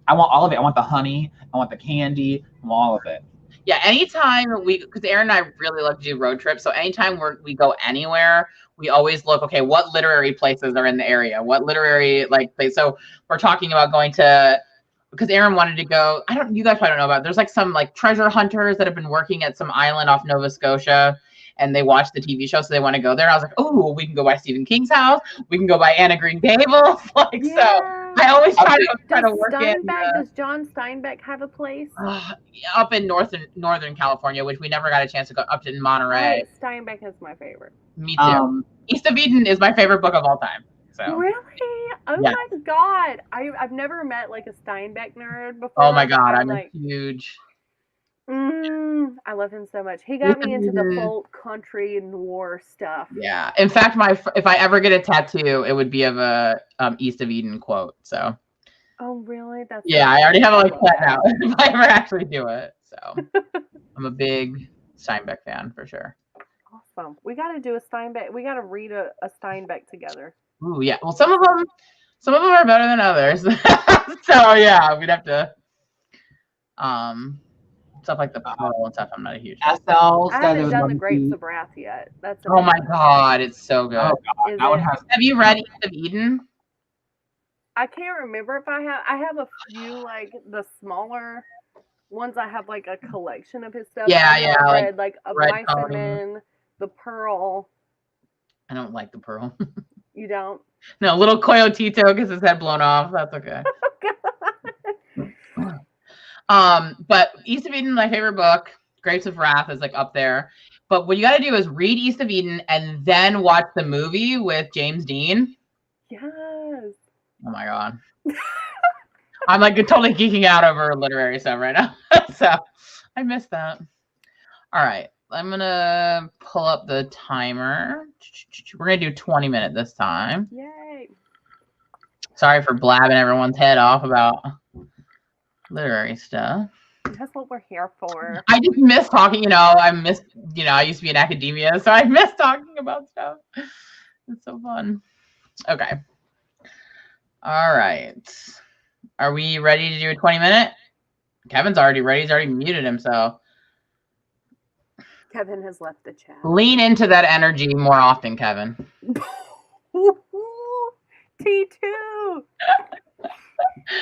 I want all of it. I want the honey. I want the candy. I want all of it. Yeah, anytime because Aaron and I really love to do road trips, so anytime we go anywhere, we always look, okay, what literary places are in the area? What literary place? So we're talking about going to, because Aaron wanted to go, you guys probably don't know about it. There's like some like treasure hunters that have been working at some island off Nova Scotia, and they watch the TV show, so they want to go there. I was like, oh, we can go by Stephen King's house. We can go by Anna Green Gables. So I always try to work in. Does John Steinbeck have a place? Up in Northern California, which we never got a chance to go up to Monterey. Steinbeck is my favorite. Me too. East of Eden is my favorite book of all time. So. Really? Oh my god! I've never met like a Steinbeck nerd before. Oh my god, I'm like, huge. I love him so much. He got me into the folk country noir stuff. Yeah. In fact, if I ever get a tattoo, it would be of a East of Eden quote. So. Oh really? That's I already have it like set out if I ever actually do it. So I'm a big Steinbeck fan for sure. Awesome. We got to do a Steinbeck. We got to read a Steinbeck together. Ooh yeah. Well, some of them are better than others. So yeah, we'd have to. Stuff like the Pearl and stuff, I'm not a huge fan. I haven't done the Grapes of Wrath yet. That's oh my god, it's so good. Oh god, that one has. Have you read East of Eden? I can't remember if I have. I have a few like the smaller ones. I have like a collection of his stuff. Yeah. I read like Of Mice and Men, The Pearl. I don't like The Pearl. You don't? No, little Coyotito gets his head blown off. That's okay. But East of Eden, my favorite book. Grapes of Wrath is like up there. But what you got to do is read East of Eden and then watch the movie with James Dean. Yes. Oh my god. I'm like totally geeking out over literary stuff right now. So I missed that. All right. I'm going to pull up the timer. We're going to do 20 minutes this time. Yay. Sorry for blabbing everyone's head off about literary stuff. That's what we're here for. I just miss talking, I used to be in academia, so I miss talking about stuff. It's so fun. Okay. All right. Are we ready to do a 20-minute? Kevin's already ready. He's already muted himself. Kevin has left the chat. Lean into that energy more often, Kevin. T2.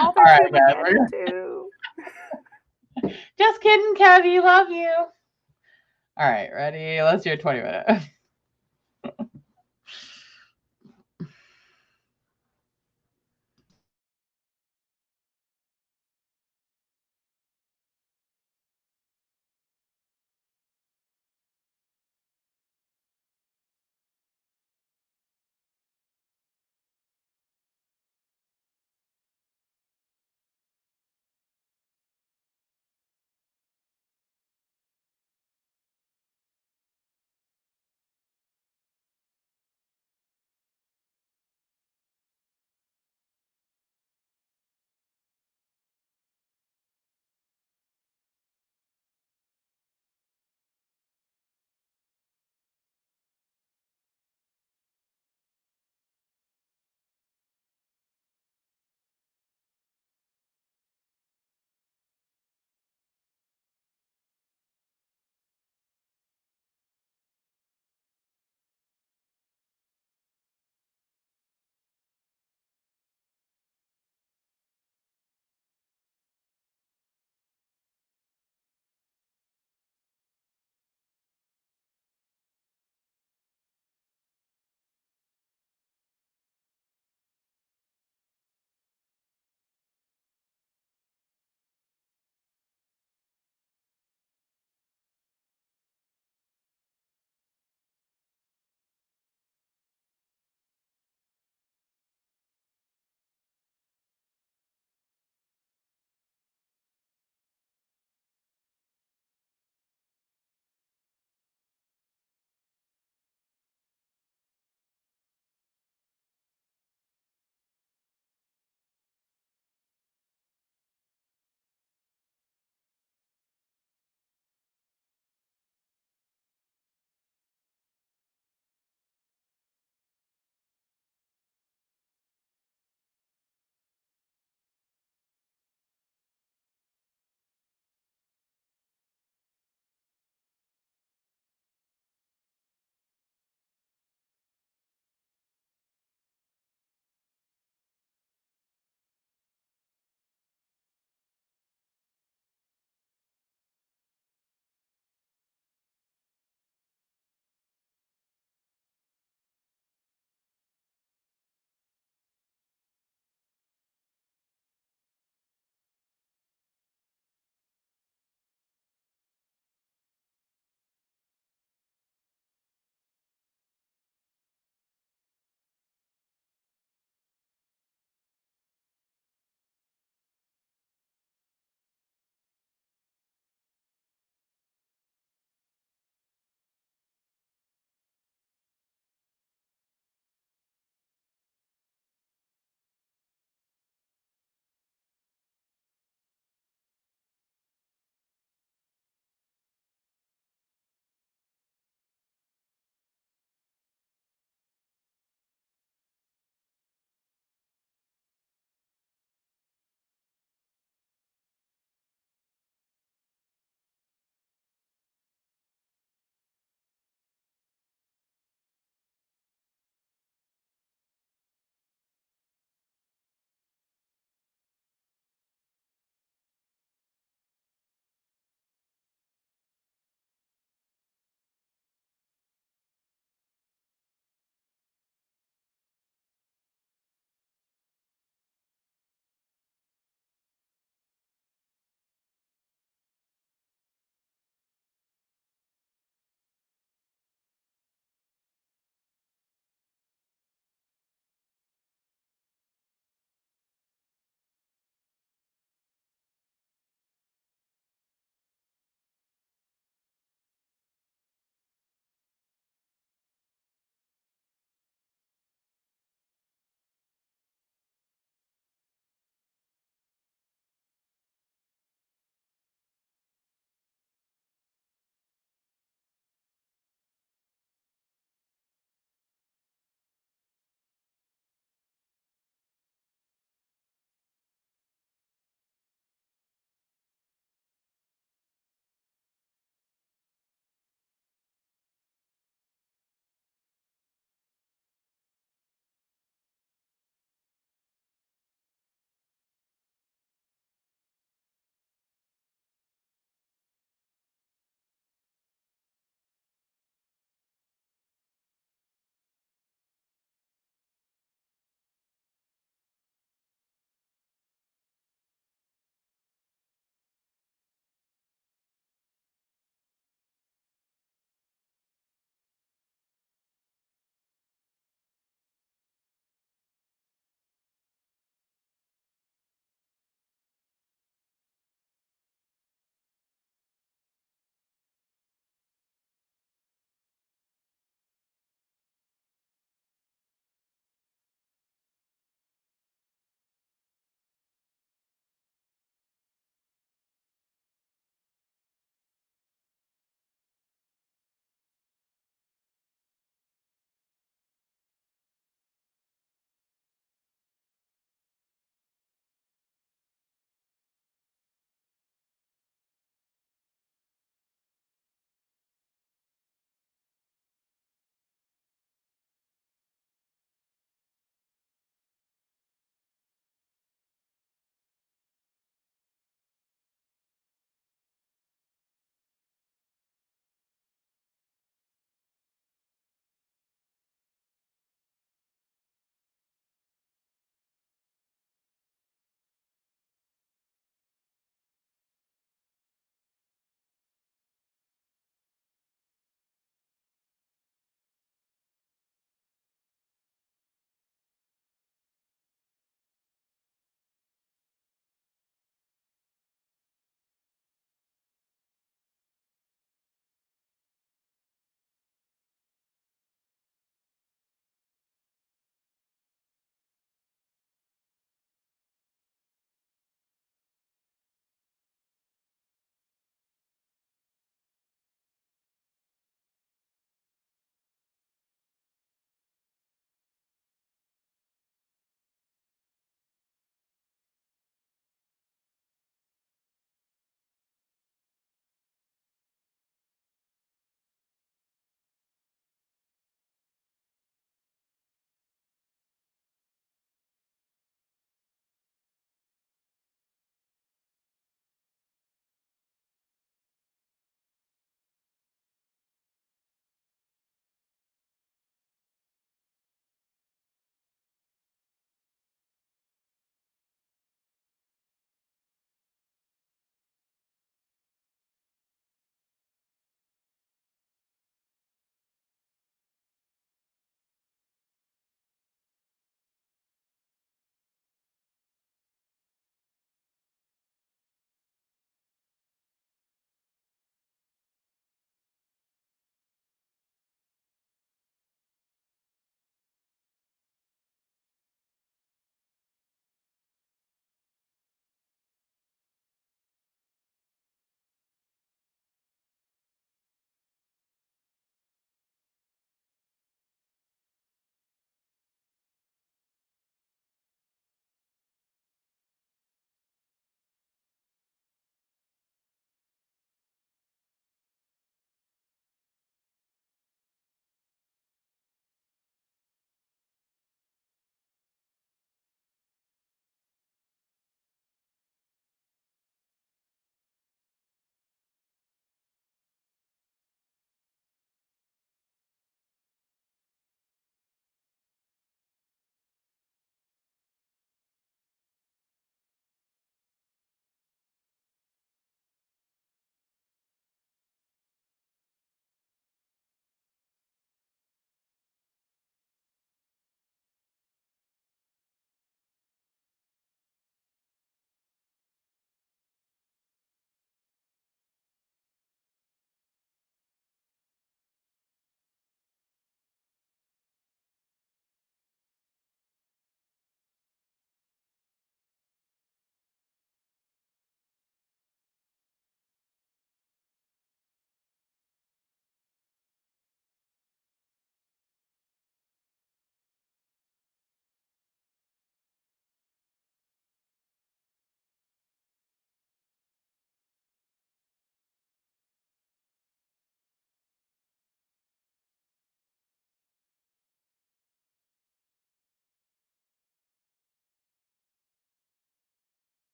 All right, guys. Just kidding, Kevin. Love you. All right, ready? Let's do a 20-minute.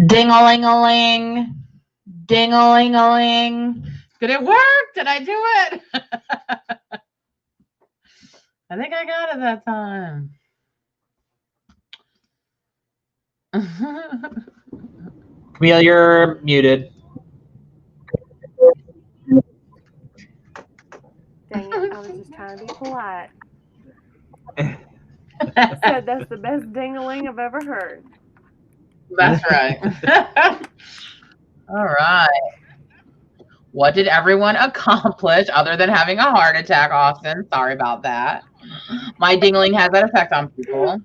Ding-a-ling-a-ling. Ding-a-ling-a-ling. Did it work? Did I do it? I think I got it that time. Camille, you're muted. Dang it, I was just trying to be polite. Said that's the best ding-a-ling I've ever heard. That's right. All right. What did everyone accomplish other than having a heart attack, Austin? Sorry about that. My dingling has that effect on people.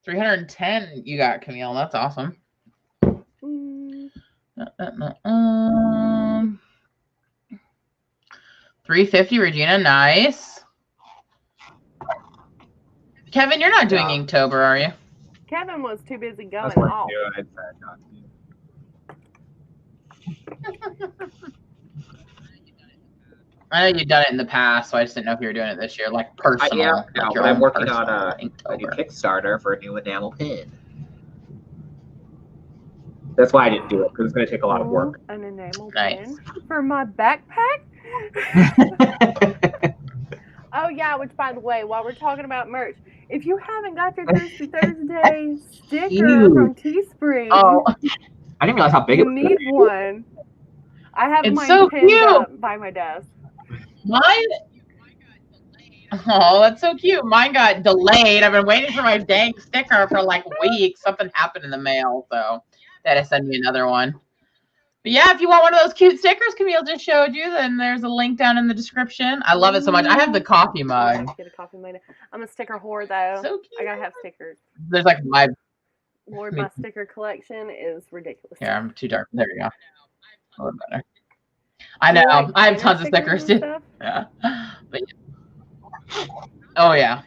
310 you got, Camille. That's awesome. 350, Regina. Nice. Kevin, you're not doing Inktober, are you? Kevin was too busy going off. I know you've done it in the past, so I just didn't know if you were doing it this year, like personal. Yeah, like but I'm working on a new Kickstarter for a new enamel pin. That's why I didn't do it, because it's going to take a lot of work. An enamel pin for my backpack? Oh, yeah, which, by the way, while we're talking about merch, if you haven't got your Thirsty Thursday sticker from Teespring, I didn't realize how big it was. You need one. I have mine pinned up by my desk. Mine? Oh, that's so cute. Mine got delayed. I've been waiting for my dang sticker for like weeks. Something happened in the mail, so they had to send me another one. But yeah, if you want one of those cute stickers Camille just showed you, then there's a link down in the description. I love it so much. I have the coffee mug. Get a coffee mug. I'm a sticker whore, though. So cute. I gotta have stickers. There's like my sticker collection is ridiculous. Yeah, I'm too dark. There you go. A little better. I know. Like, I have tons of stickers too. Yeah. But yeah. Oh yeah.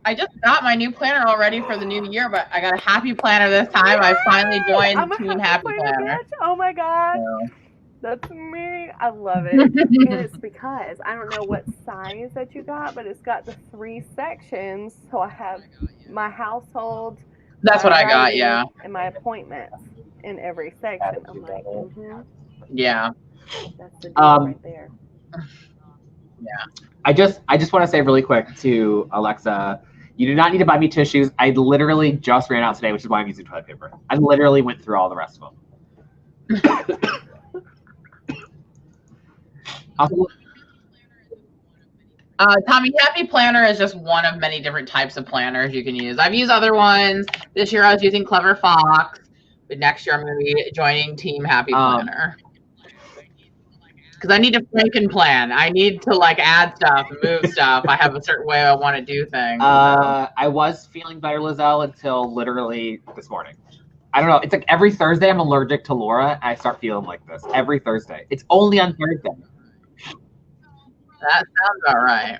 I just got my new planner already for the new year, but I got a happy planner this time. I finally joined Team Happy Planner. Oh my god. Yeah. That's me. I love it. And it's because I don't know what size that you got, but it's got the 3 sections. So I have my household. That's what I got, yeah. And my appointments in every section. I'm like, yeah. That's the deal right there. Yeah. I just want to say really quick to Alexa, you do not need to buy me tissues. I literally just ran out today, which is why I'm using toilet paper. I literally went through all the rest of them. Tommy, Happy Planner is just one of many different types of planners you can use. I've used other ones. This year I was using Clever Fox, but next year I'm going to be joining Team Happy Planner. Because I need to franken plan. I need to like add stuff, move stuff. I have a certain way I want to do things. I was feeling better, Lizelle, until literally this morning. I don't know. It's like every Thursday I'm allergic to Laura, and I start feeling like this. Every Thursday. It's only on Thursday. That sounds about right.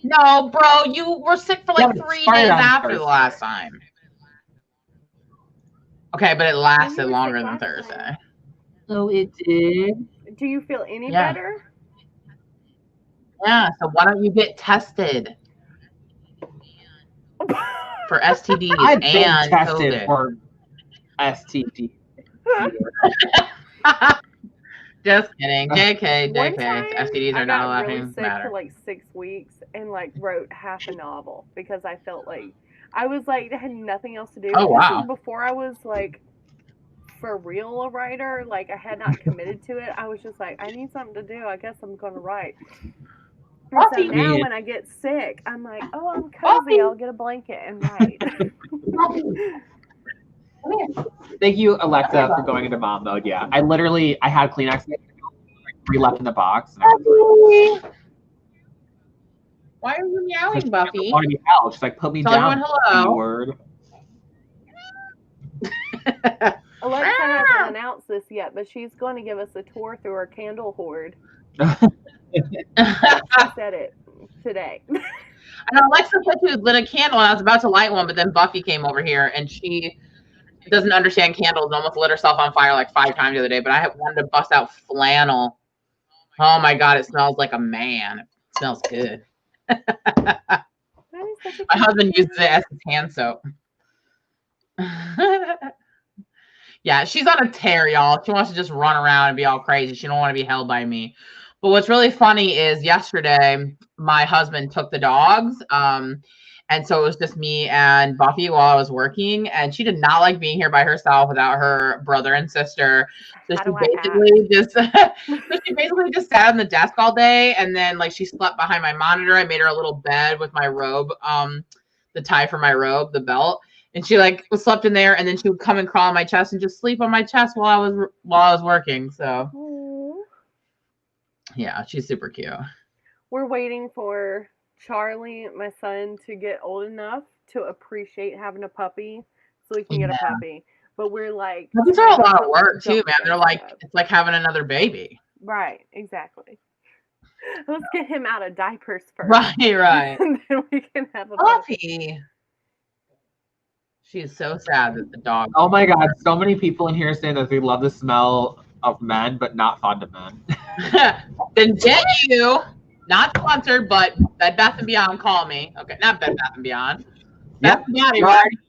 No, bro, you were sick for like 3 days after the last time. Okay, but it lasted longer than Thursday. Oh, it did? Do you feel any better? Yeah, so why don't you get tested for STDs I've and been tested COVID. For STD. Just kidding. JK. STDs are not allowed to to matter. For like 6 weeks and like wrote half a novel because I felt like I was like I had nothing else to do. Oh wow! This was before I was like for real a writer. Like I had not committed to it. I was just like I need something to do. I guess I'm gonna write. And so now when I get sick, I'm like, oh, I'm cozy. I'll get a blanket and write. Thank you, Alexa, for going into mom mode. Yeah, I had Kleenex, like 3 left in the box. And I was like, why are you meowing, Buffy? She's like, put me down. Hello. Word. Alexa hasn't announced this yet, but she's going to give us a tour through her candle hoard. She said it today. I know Alexa said she lit a candle, and I was about to light one, but then Buffy came over here, and she doesn't understand candles and almost lit herself on fire like 5 times the other day, but I wanted to bust out flannel. Oh my God, it smells like a man. Smells good. That is such a My husband cute uses it as his hand soap. Yeah, she's on a tear, y'all. She wants to just run around and be all crazy. She don't want to be held by me. But what's really funny is yesterday, my husband took the dogs. And so it was just me and Buffy while I was working. And she did not like being here by herself without her brother and sister. So How she do I basically just sat on the desk all day. And then like she slept behind my monitor. I made her a little bed with my robe, the tie for my robe, the belt. And she like slept in there, and then she would come and crawl on my chest and just sleep on my chest while I was working. So Aww. yeah, she's super cute. We're waiting for Charlie, my son, to get old enough to appreciate having a puppy so we can get a puppy. But we're like, Puppies are a lot of work too, don't man. They're like, it's like having another baby. Right, exactly. Let's get him out of diapers first. Right. And then we can have a puppy. She is so sad that the dog. Oh my God, so many people in here say that they love the smell of men, but not fond of men. Then dare you, not sponsored, but Bed Bath & Beyond, call me. Okay, not Bed Bath & Beyond. Yep.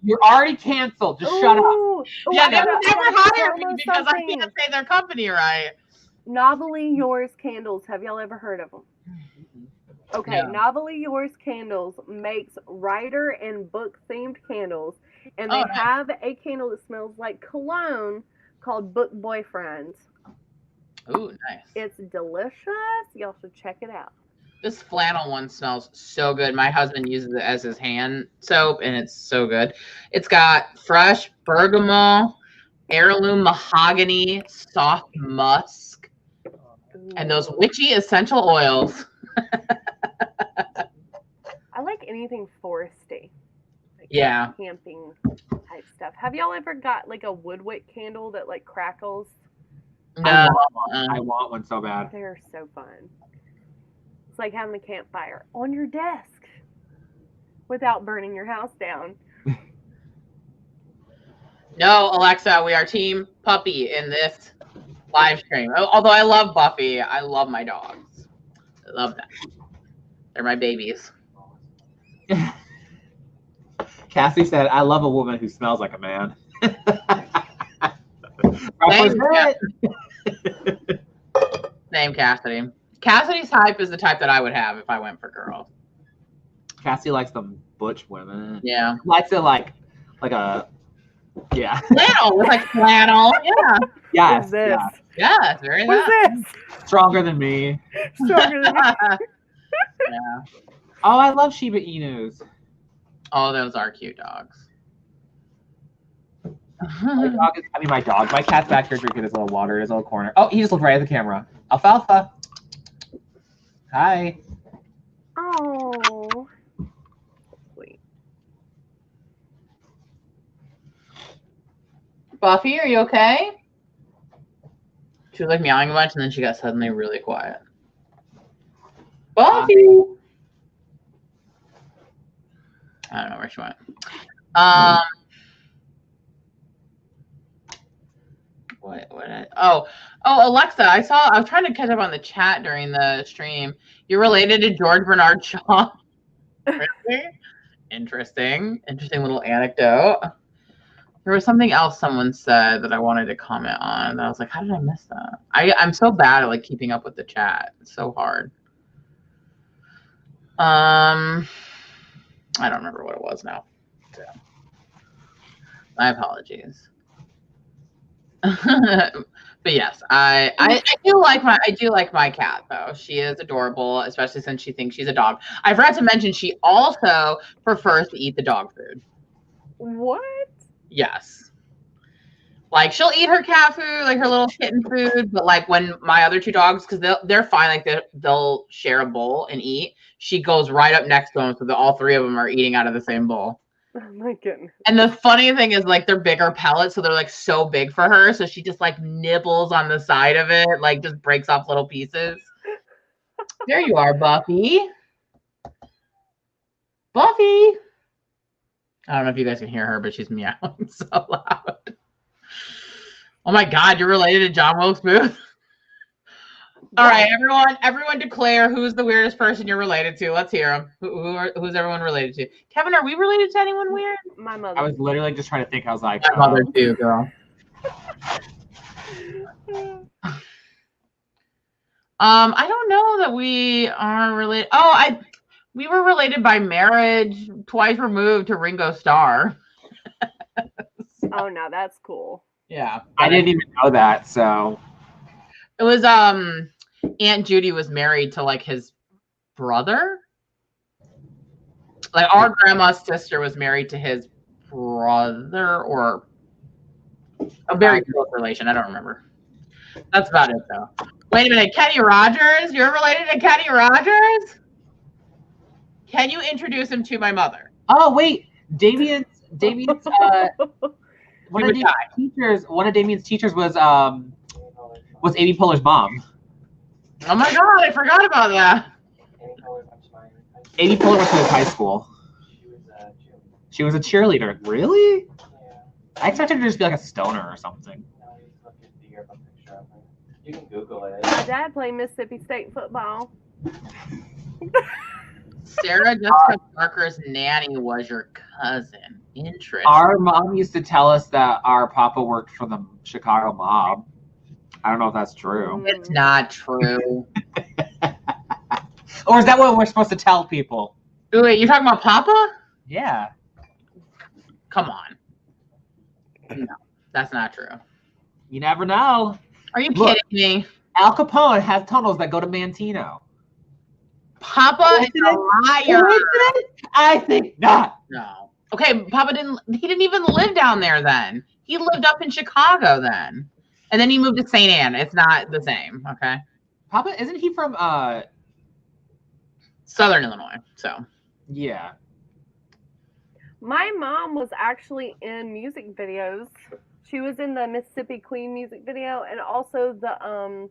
You're already canceled. Just shut up. Yeah, they would never hire me because I can't say their company right. Novelly Yours Candles. Have y'all ever heard of them? Okay, No. Novelly Yours Candles makes writer and book themed candles, and they have a candle that smells like cologne called Book Boyfriend. Ooh, nice. It's delicious. Y'all should check it out. This flannel one smells so good. My husband uses it as his hand soap, and it's so good. It's got fresh bergamot, heirloom mahogany, soft musk, and those witchy essential oils. I like anything foresty. Like yeah. Camping type stuff. Have y'all ever got like a woodwick candle that like crackles? No. I want one so bad. They're so fun. It's like having a campfire on your desk without burning your house down. No, Alexa, we are team puppy in this live stream. Although I love Buffy, I love my dogs. I love them. They're my babies. Cassie said, I love a woman who smells like a man. Same, Cassidy. Cassidy's type is the type that I would have if I went for girls. Cassie likes them butch women. Yeah. Likes it like a, yeah. Flannel, with like flannel. Yeah. Yes. Yes, very nice. What's this? Stronger than me. Stronger than me. Yeah. Oh, I love Shiba Inus. Oh, those are cute dogs. My cat's back here drinking his little water in his little corner. Oh, he just looked right at the camera. Alfalfa. Hi. Oh. Sweet. Buffy, are you okay? She was like meowing a bunch, and then she got suddenly really quiet. Buffy. I don't know where she went. Alexa, I was trying to catch up on the chat during the stream. You're related to George Bernard Shaw. Really? Interesting little anecdote. There was something else someone said that I wanted to comment on. And I was like, how did I miss that? I'm so bad at like keeping up with the chat. It's so hard. I don't remember what it was now. So, my apologies. But yes, I do like my cat though. She is adorable, especially since she thinks she's a dog. I forgot to mention she also prefers to eat the dog food. What? Yes. Like she'll eat her cat food, like her little kitten food, but like when my other two dogs, because they're fine, like they'll share a bowl and eat. She goes right up next to them, so that all three of them are eating out of the same bowl. Oh my goodness. And the funny thing is, like, they're bigger pellets, so they're like so big for her. So she just like nibbles on the side of it, like just breaks off little pieces. There you are, Buffy. Buffy. I don't know if you guys can hear her, but she's meowing so loud. Oh my God, you're related to John Wilkes Booth? All right, everyone declare who's the weirdest person you're related to. Let's hear them. Who's everyone related to? Kevin, are we related to anyone weird? My mother. I was literally just trying to think. I was like, My mother too, girl. I don't know that we are related. Oh, we were related by marriage, twice removed to Ringo Starr. Oh no, that's cool. Yeah. I didn't even know that, so. It was Aunt Judy was married to like his brother. Like our grandma's sister was married to his brother or a very close relation. I don't remember. That's about it though. Wait a minute, Kenny Rogers? You're related to Kenny Rogers? Can you introduce him to my mother? Oh wait, Damien's one of Damien's teachers was Amy Poehler's mom. Oh my god, I forgot about that. Amy Poehler went to his high school. She was a cheerleader. Really? Yeah. I expected her to just be like a stoner or something. You can Google it. My dad played Mississippi State football. Sarah Jessica Parker's nanny was your cousin. Interesting. Our mom used to tell us that our papa worked for the Chicago mob. I don't know if that's true. It's not true. Or is that what we're supposed to tell people? Wait, you're talking about Papa? Yeah. Come on. No, that's not true. You never know. Are you kidding me? Al Capone has tunnels that go to Mantino. Papa is a liar. I think not. No. Okay, Papa he didn't even live down there then. He lived up in Chicago then. And then he moved to St. Anne. It's not the same, okay? Papa, isn't he from Southern Illinois, so. Yeah. My mom was actually in music videos. She was in the Mississippi Queen music video and also the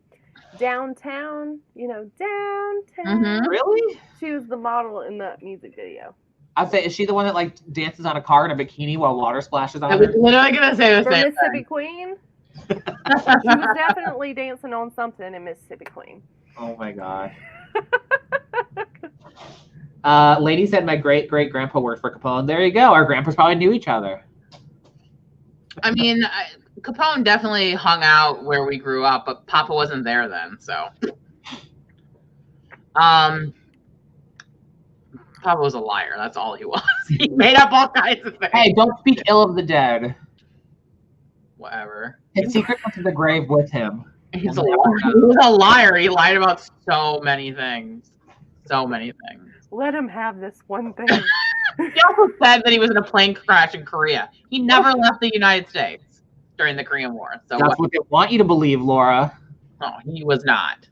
Downtown, Downtown. Mm-hmm. Really? She was the model in the music video. I'd say, is she the one that like dances on a car in a bikini while water splashes on I her? was literally going to say the For same Mississippi thing. Queen? She was definitely dancing on something in Mississippi Queen. Oh my god. Lady said my great-great-grandpa worked for Capone. There you go. Our grandpas probably knew each other. I mean, Capone definitely hung out where we grew up, but Papa wasn't there then, so. Papa was a liar. That's all he was. He made up all kinds of things. Hey, don't speak ill of the dead. Whatever. His secret went to the grave with him. He's a liar. He was a liar. He lied about so many things. So many things. Let him have this one thing. He also said that he was in a plane crash in Korea. He never left the United States during the Korean War. So that's what they want you to believe, Laura. No, he was not.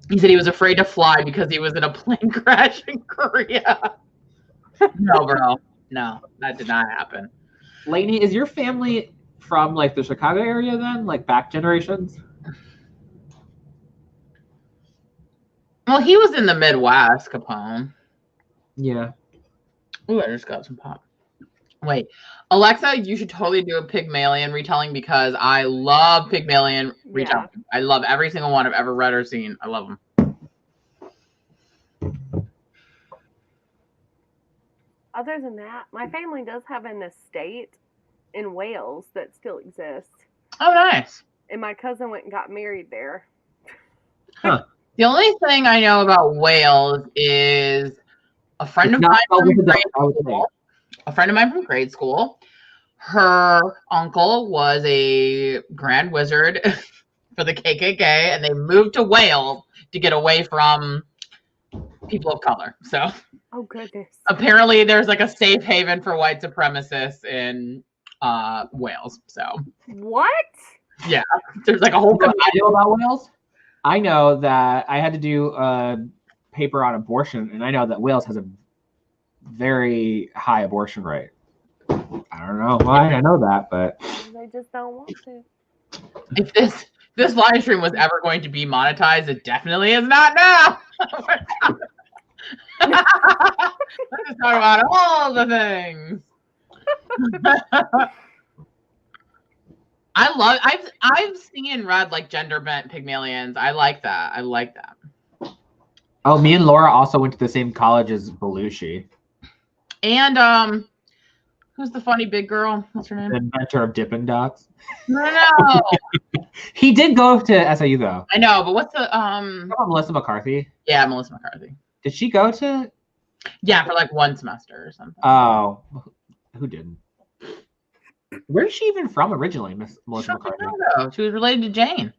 He said he was afraid to fly because he was in a plane crash in Korea. No, bro. No, that did not happen. Lainey, is your family from like the Chicago area then? Like back generations? Well, he was in the Midwest, Capone. Yeah. Ooh, I just got some pop. Wait, Alexa, you should totally do a Pygmalion retelling because I love Pygmalion retelling. Yeah. I love every single one I've ever read or seen. I love them. Other than that, my family does have an estate in Wales that still exists. Oh, nice. And my cousin went and got married there. Huh. The only thing I know about Wales is a friend of mine from grade school. A friend of mine from grade school. Her uncle was a grand wizard for the KKK, and they moved to Wales to get away from people of color. So, oh goodness. Apparently, there's like a safe haven for white supremacists in Wales. So. What? Yeah, there's like a whole. I know about Wales. I know that I had to do a paper on abortion, and I know that Wales has a very high abortion rate. I don't know why I know that, but they just don't want to. If this live stream was ever going to be monetized, it definitely is not now. Let's just talk about all the things. I've seen and read like gender bent Pygmalions. I like that. I like that. Oh, me and Laura also went to the same college as Belushi. And who's the funny big girl? What's her name? The inventor of Dippin' Dots. No. He did go to SIU though. I know, but what's the Melissa McCarthy? Yeah, Melissa McCarthy. Did she go to? Yeah, for like one semester or something. Oh, who didn't? Where is she even from originally, Miss Melissa McCarthy? She was related to Jane.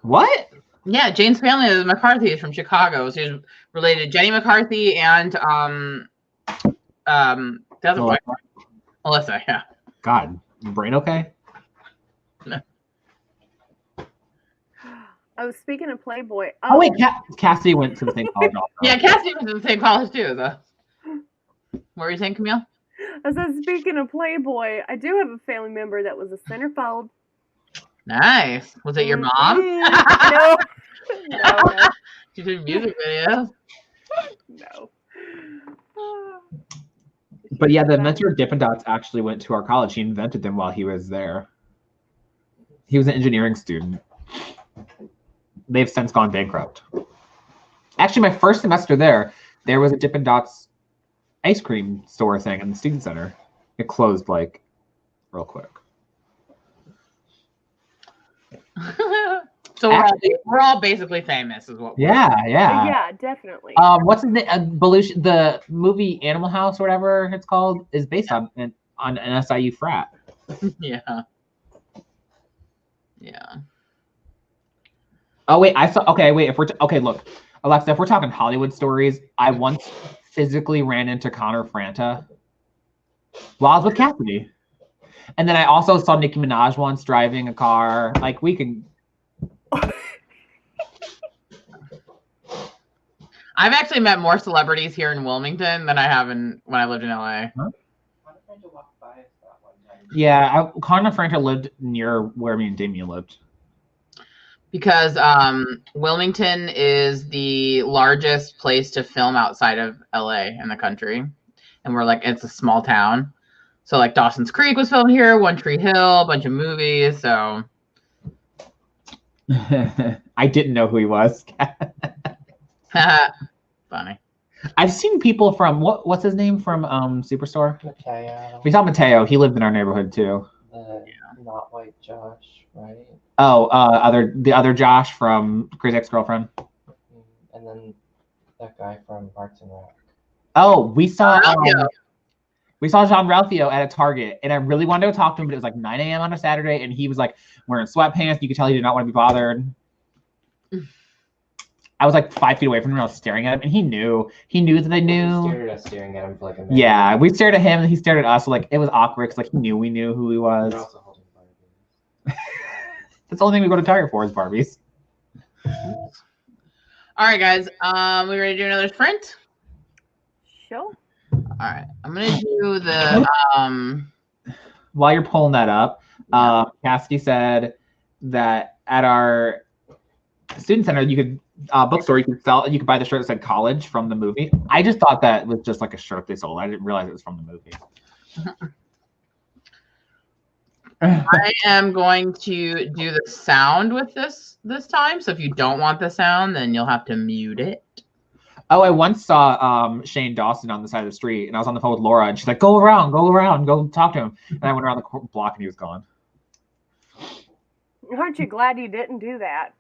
What? Yeah, Jane's family is McCarthy is from Chicago. So she's related to Jenny McCarthy and the other one, Melissa. Yeah. God, your brain okay? Oh, speaking of Playboy. Oh wait, Cassidy went to the same college. Also. Yeah, Cassidy went to the same college too. Though. What were you saying, Camille? I said, speaking of Playboy, I do have a family member that was a centerfold. Nice. Was it your mom? No. No. She did music videos. No. But yeah, the inventor of Dippin' Dots actually went to our college. He invented them while he was there. He was an engineering student. They've since gone bankrupt. Actually, my first semester there was a Dippin' Dots ice cream store thing in the student center. It closed like real quick. So we're all basically famous, is what. Yeah, definitely. What's his name? Belushi, the movie Animal House or whatever it's called is based on an SIU frat. Yeah. Yeah. Oh wait, I saw. Okay, wait. Look, Alexa. If we're talking Hollywood stories, I once physically ran into Connor Franta while I was with Cassidy, and then I also saw Nicki Minaj once driving a car. Like we can. I've actually met more celebrities here in Wilmington than I have when I lived in LA. Huh? Yeah, Connor Franta lived near where me and Damien lived. Because Wilmington is the largest place to film outside of LA in the country. And it's a small town. So like Dawson's Creek was filmed here, One Tree Hill, a bunch of movies. So I didn't know who he was. Funny. I've seen people from what's his name from Superstore? Mateo. We saw Mateo. He lived in our neighborhood too. Not white Josh, right? Oh, the other Josh from Crazy Ex-Girlfriend. And then that guy from Parks and Rec. Oh, we saw John Ralphio at a Target, and I really wanted to talk to him, but it was like 9 a.m. on a Saturday, and he was like wearing sweatpants. You could tell he did not want to be bothered. I was like 5 feet away from him. I was staring at him, and he knew that I knew. He stared at us, staring at him for like a minute. Yeah, we stared at him, and he stared at us. So like it was awkward because like we knew who he was. We're also holding Barbies. That's the only thing we go to Target for is Barbies. All right, guys. We ready to do another sprint? Sure. All right. I'm gonna do the While you're pulling that up, Cassidy said that at our student center, you could bookstore, you could buy the shirt that said college from the movie. I just thought that was just like a shirt they sold. I didn't realize it was from the movie. I am going to do the sound with this time. So if you don't want the sound, then you'll have to mute it. Oh, I once saw Shane Dawson on the side of the street, and I was on the phone with Laura, and she's like, go around, go talk to him. And I went around the block, and he was gone. Aren't you glad you didn't do that?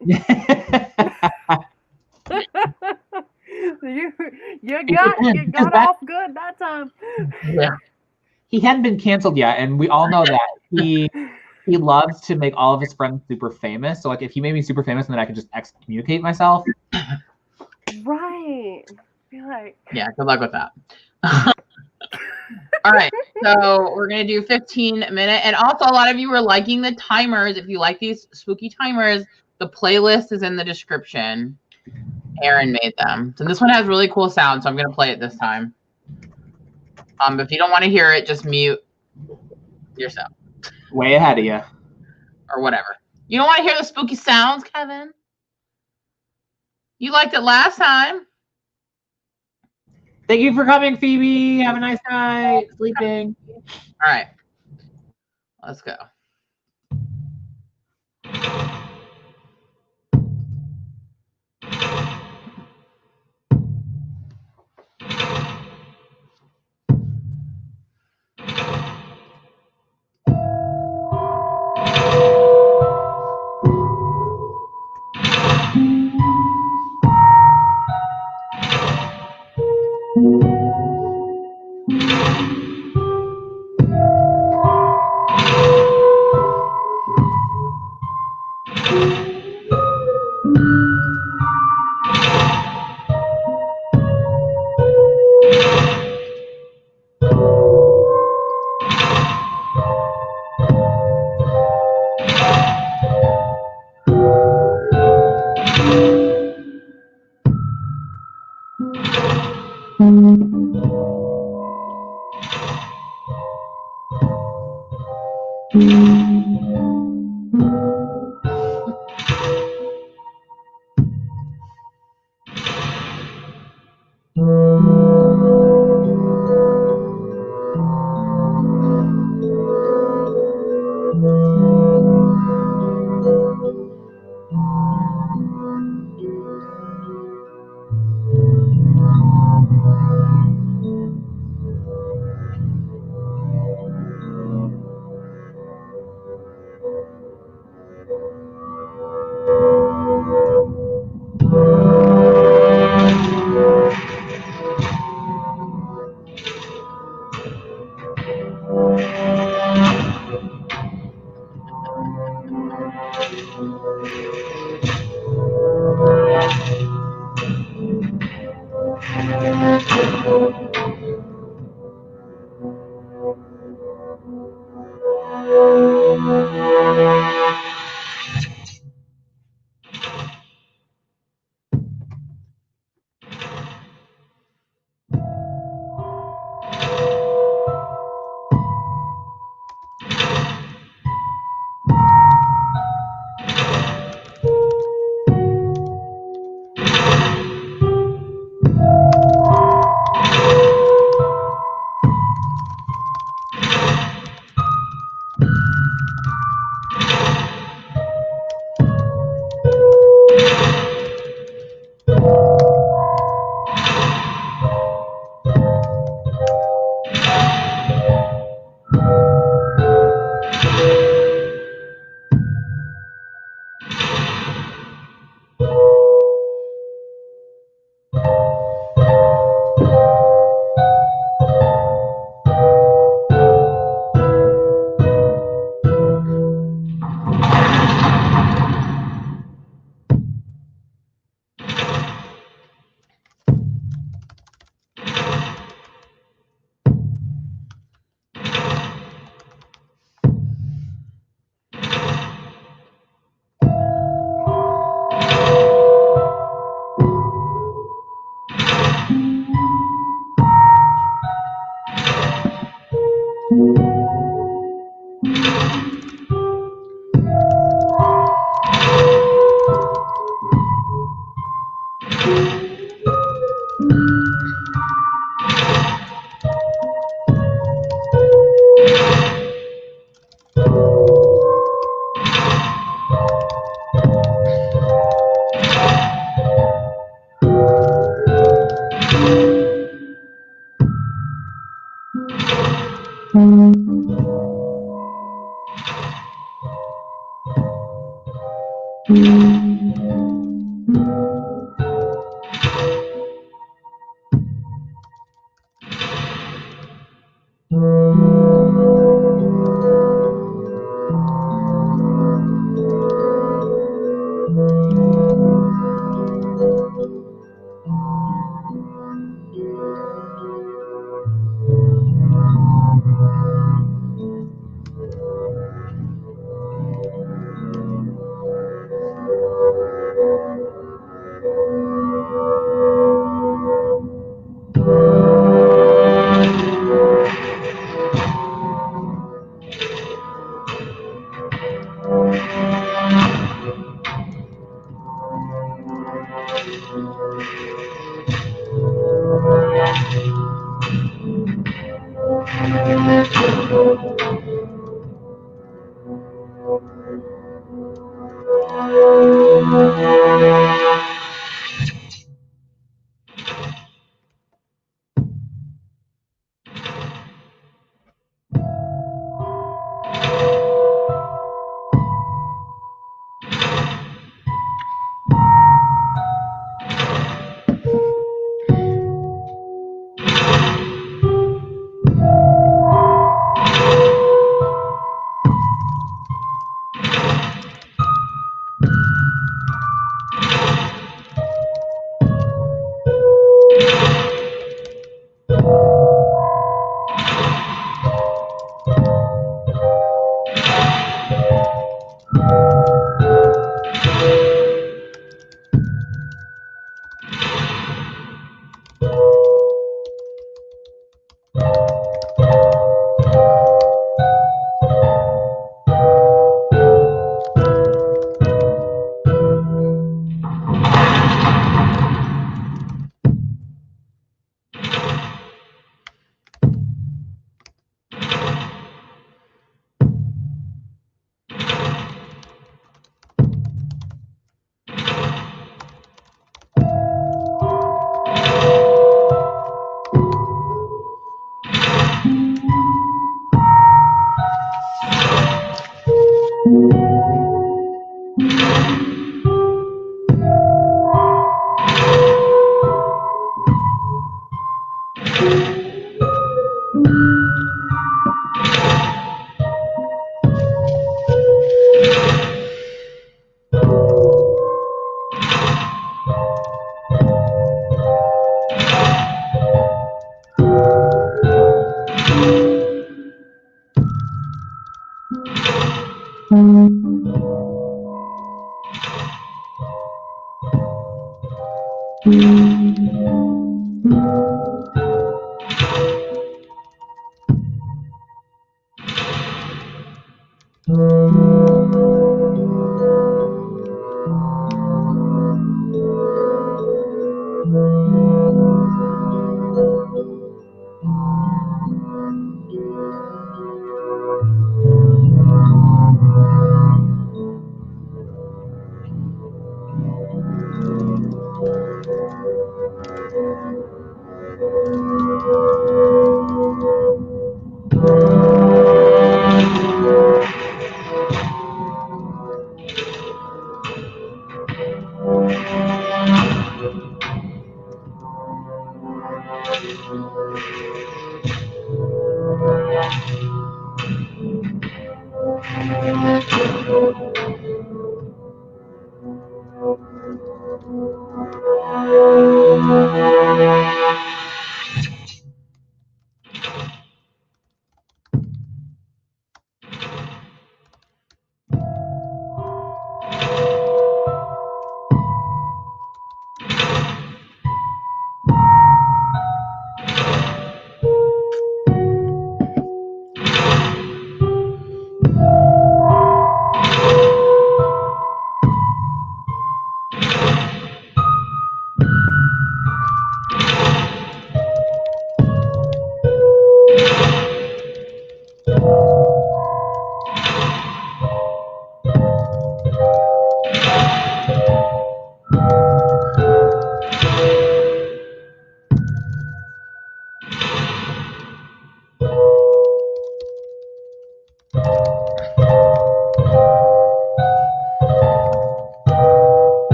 you got off good that time. Yeah. He hadn't been canceled yet, and we all know that he loves to make all of his friends super famous. So like, if he made me super famous, then I could just excommunicate myself. Right. Like... Yeah. Good luck with that. All right. So we're gonna do 15-minute, and also a lot of you are liking the timers. If you like these spooky timers, the playlist is in the description. Aaron made them. So this one has really cool sound, so I'm gonna play it this time. If you don't want to hear it, just mute yourself. Way ahead of you. Or whatever. You don't want to hear the spooky sounds, Kevin? You liked it last time. Thank you for coming, Phoebe. Have a nice night. Sleeping. All right. Let's go.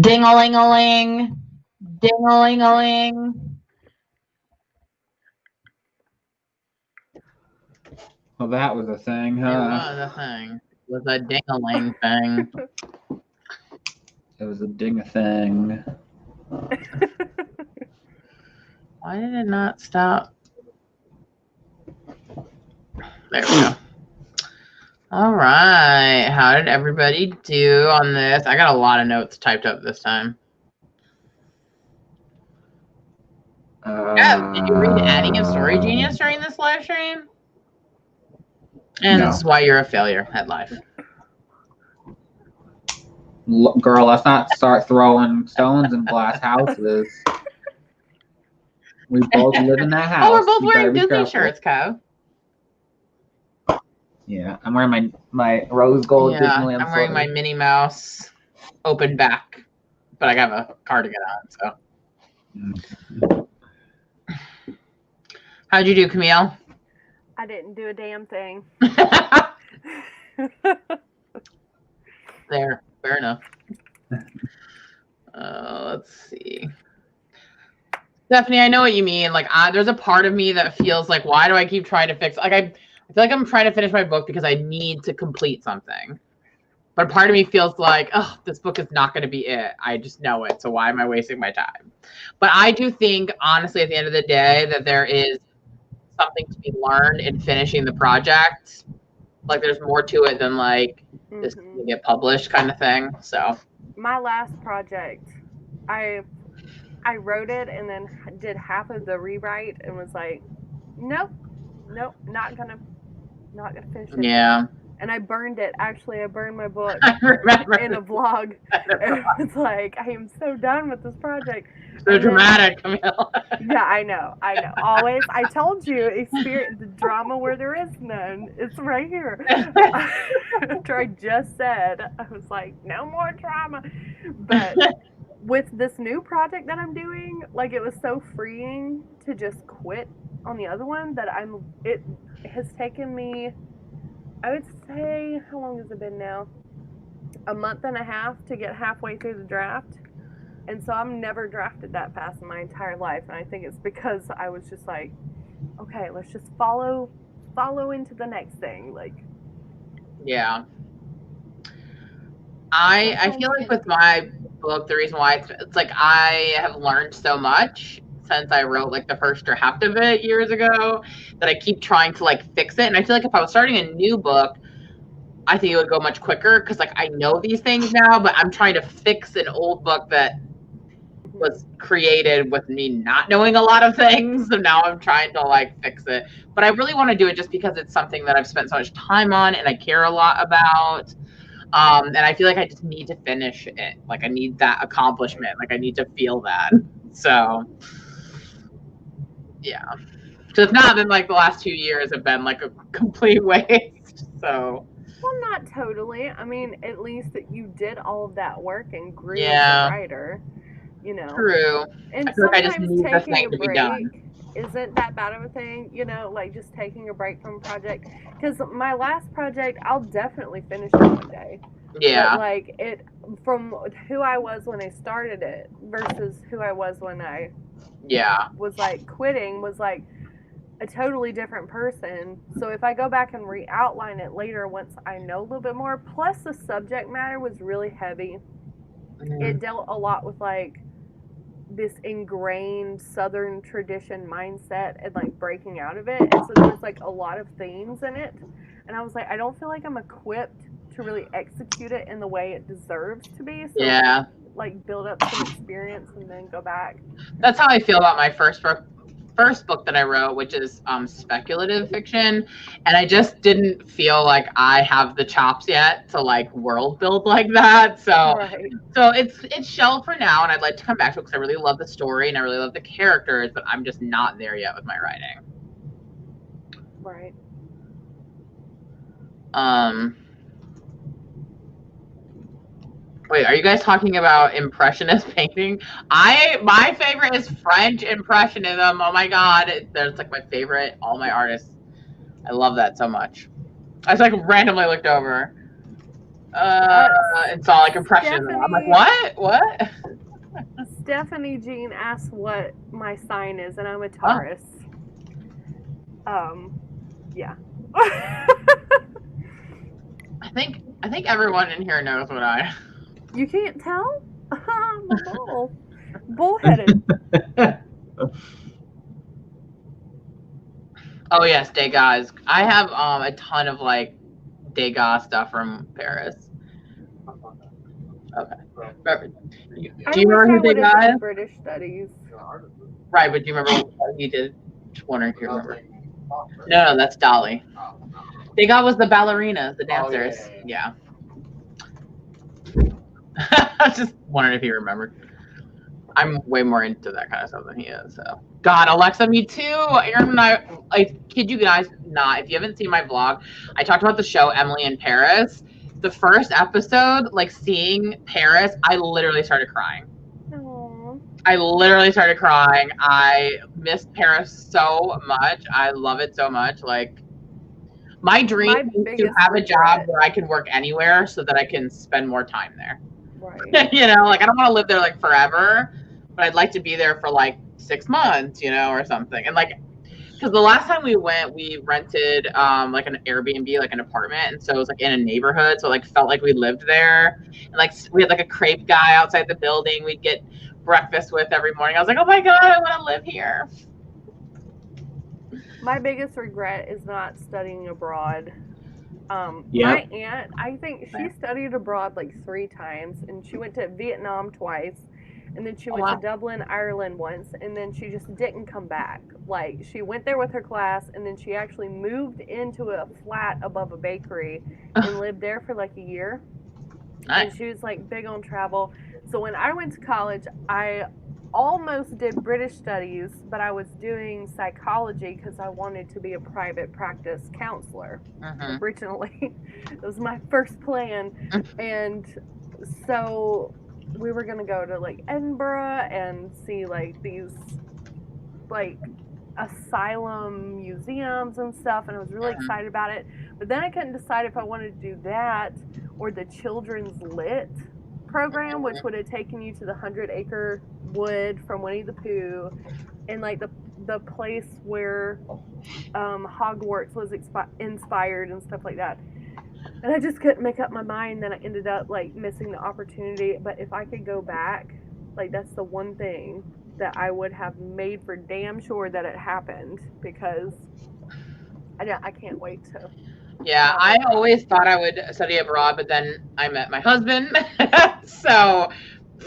Ding-a-ling-a-ling. Ding-a-ling-a-ling. Well, that was a thing, It huh? was a thing. It was a ding-a-ling thing. It was a ding-a-thing. Why did it not stop? There we go. All right. How did everybody do on this? I got a lot of notes typed up this time. Yeah, did you read any of Story Genius during this live stream? And No. this is why you're a failure at life. Girl, let's not start throwing stones in glass houses. We both live in that house. Oh, we're both You wearing better be Disney careful. shirts, Co. Yeah, I'm wearing my rose gold Disneyland I'm wearing my sweater. Minnie Mouse open back, but I got a cardigan on, so. How'd you do, Camille? I didn't do a damn thing. There, fair enough. Let's see. Stephanie, I know what you mean. Like, there's a part of me that feels like, why do I keep trying to fix? Like, I feel like I'm trying to finish my book because I need to complete something. But part of me feels like, oh, this book is not going to be it. I just know it. So why am I wasting my time? But I do think, honestly, at the end of the day, that there is something to be learned in finishing the project. Like, there's more to it than like this will get published kind of thing. So my last project, I wrote it and then did half of the rewrite and was like, nope, not gonna finish it. Yeah. And I burned it. Actually, I burned my book I remember in a vlog. It's like, I am so done with this project. So dramatic, Camille. Yeah, I know. Always, I told you, experience the drama where there is none. It's right here. After I just said, I was like, no more drama. But with this new project that I'm doing, like, it was so freeing to just quit on the other one that it has taken me, I would say, how long has it been now? A month and a half to get halfway through the draft. And so I've never drafted that fast in my entire life. And I think it's because I was just like, okay, let's just follow into the next thing. Like, yeah. I feel like with my book, the reason why it's like I have learned so much since I wrote like the first draft of it years ago that I keep trying to like fix it. And I feel like if I was starting a new book, I think it would go much quicker because like I know these things now, but I'm trying to fix an old book that was created with me not knowing a lot of things. So now I'm trying to like fix it. But I really want to do it just because it's something that I've spent so much time on and I care a lot about. And I feel like I just need to finish it. Like I need that accomplishment. Like I need to feel that. So yeah. So if not, then like the last 2 years have been like a complete waste. So Well, not totally. I mean, at least that you did all of that work and grew as yeah, a writer, you know. true. And I feel like I just sometimes need the taking thing a to be done. break isn't that bad of a thing, you know, like just taking a break from a project. Because my last project, I'll definitely finish it one day. Yeah. But like it, from who I was when I started it versus who I was when I Yeah. was like quitting was like a totally different person. So if I go back and re-outline it later once I know a little bit more, plus the subject matter was really heavy. It dealt a lot with like this ingrained Southern tradition mindset and like breaking out of it. And so there was like a lot of themes in it. And I was like, I don't feel like I'm equipped to really execute it in the way it deserves to be. So Yeah. like build up some experience and then go back. That's how I feel about my first book that I wrote, which is speculative fiction, and I just didn't feel like I have the chops yet to like world build like that. So Right. so it's shelved for now, and I'd like to come back to it because I really love the story and I really love the characters, but I'm just not there yet with my writing. Right. Wait, are you guys talking about impressionist painting? My favorite is French impressionism. Oh my god, there's like my favorite. All my artists, I love that so much. I just like randomly looked over, and saw like impressionism. I'm like, what? Stephanie Jean asked what my sign is, and I'm a Taurus. Yeah. I think everyone in here knows what I. You can't tell? I'm a bull. Bullheaded. Oh yes, Degas. I have a ton of like Degas stuff from Paris. Okay. Do you remember who Degas is? British studies. Right, but do you remember what he did? Just wondering if you remember. No, that's Dolly. Degas was the ballerinas, the dancers. Oh, yeah. I was just wondering if you remembered. I'm way more into that kind of stuff than he is. So, God, Alexa, me too. Aaron and I kid you guys not. If you haven't seen my vlog, I talked about the show Emily in Paris. The first episode, like seeing Paris, I literally started crying. Aww. I literally started crying. I missed Paris so much. I love it so much. Like, my dream is to have a job where I can work anywhere so that I can spend more time there. Right. You know, like I don't want to live there like forever, but I'd like to be there for like 6 months, you know, or something. And like, because the last time we went, we rented like an Airbnb, like an apartment, and so it was like in a neighborhood, so it, like felt like we lived there. And like we had like a crepe guy outside the building we'd get breakfast with every morning. I was like, oh my god, I want to live here. My biggest regret is not studying abroad. Yep. My aunt, I think she studied abroad like 3 times, and she went to Vietnam twice, and then she went to Dublin, Ireland once, and then she just didn't come back. Like, she went there with her class, and then she actually moved into a flat above a bakery and lived there for like a year. Nice. And she was like big on travel. So when I went to college, I almost did British studies, but I was doing psychology because I wanted to be a private practice counselor. Originally, it was my first plan. And so we were going to go to like Edinburgh and see like these like asylum museums and stuff, and I was really excited about it. But then I couldn't decide if I wanted to do that or the children's lit program, which would have taken you to the 100-acre wood from Winnie the Pooh, and like the place where Hogwarts was inspired and stuff like that. And I just couldn't make up my mind. Then I ended up like missing the opportunity. But if I could go back, like that's the one thing that I would have made for damn sure that it happened, because I can't wait to. Yeah, I always thought I would study abroad, but then I met my husband. So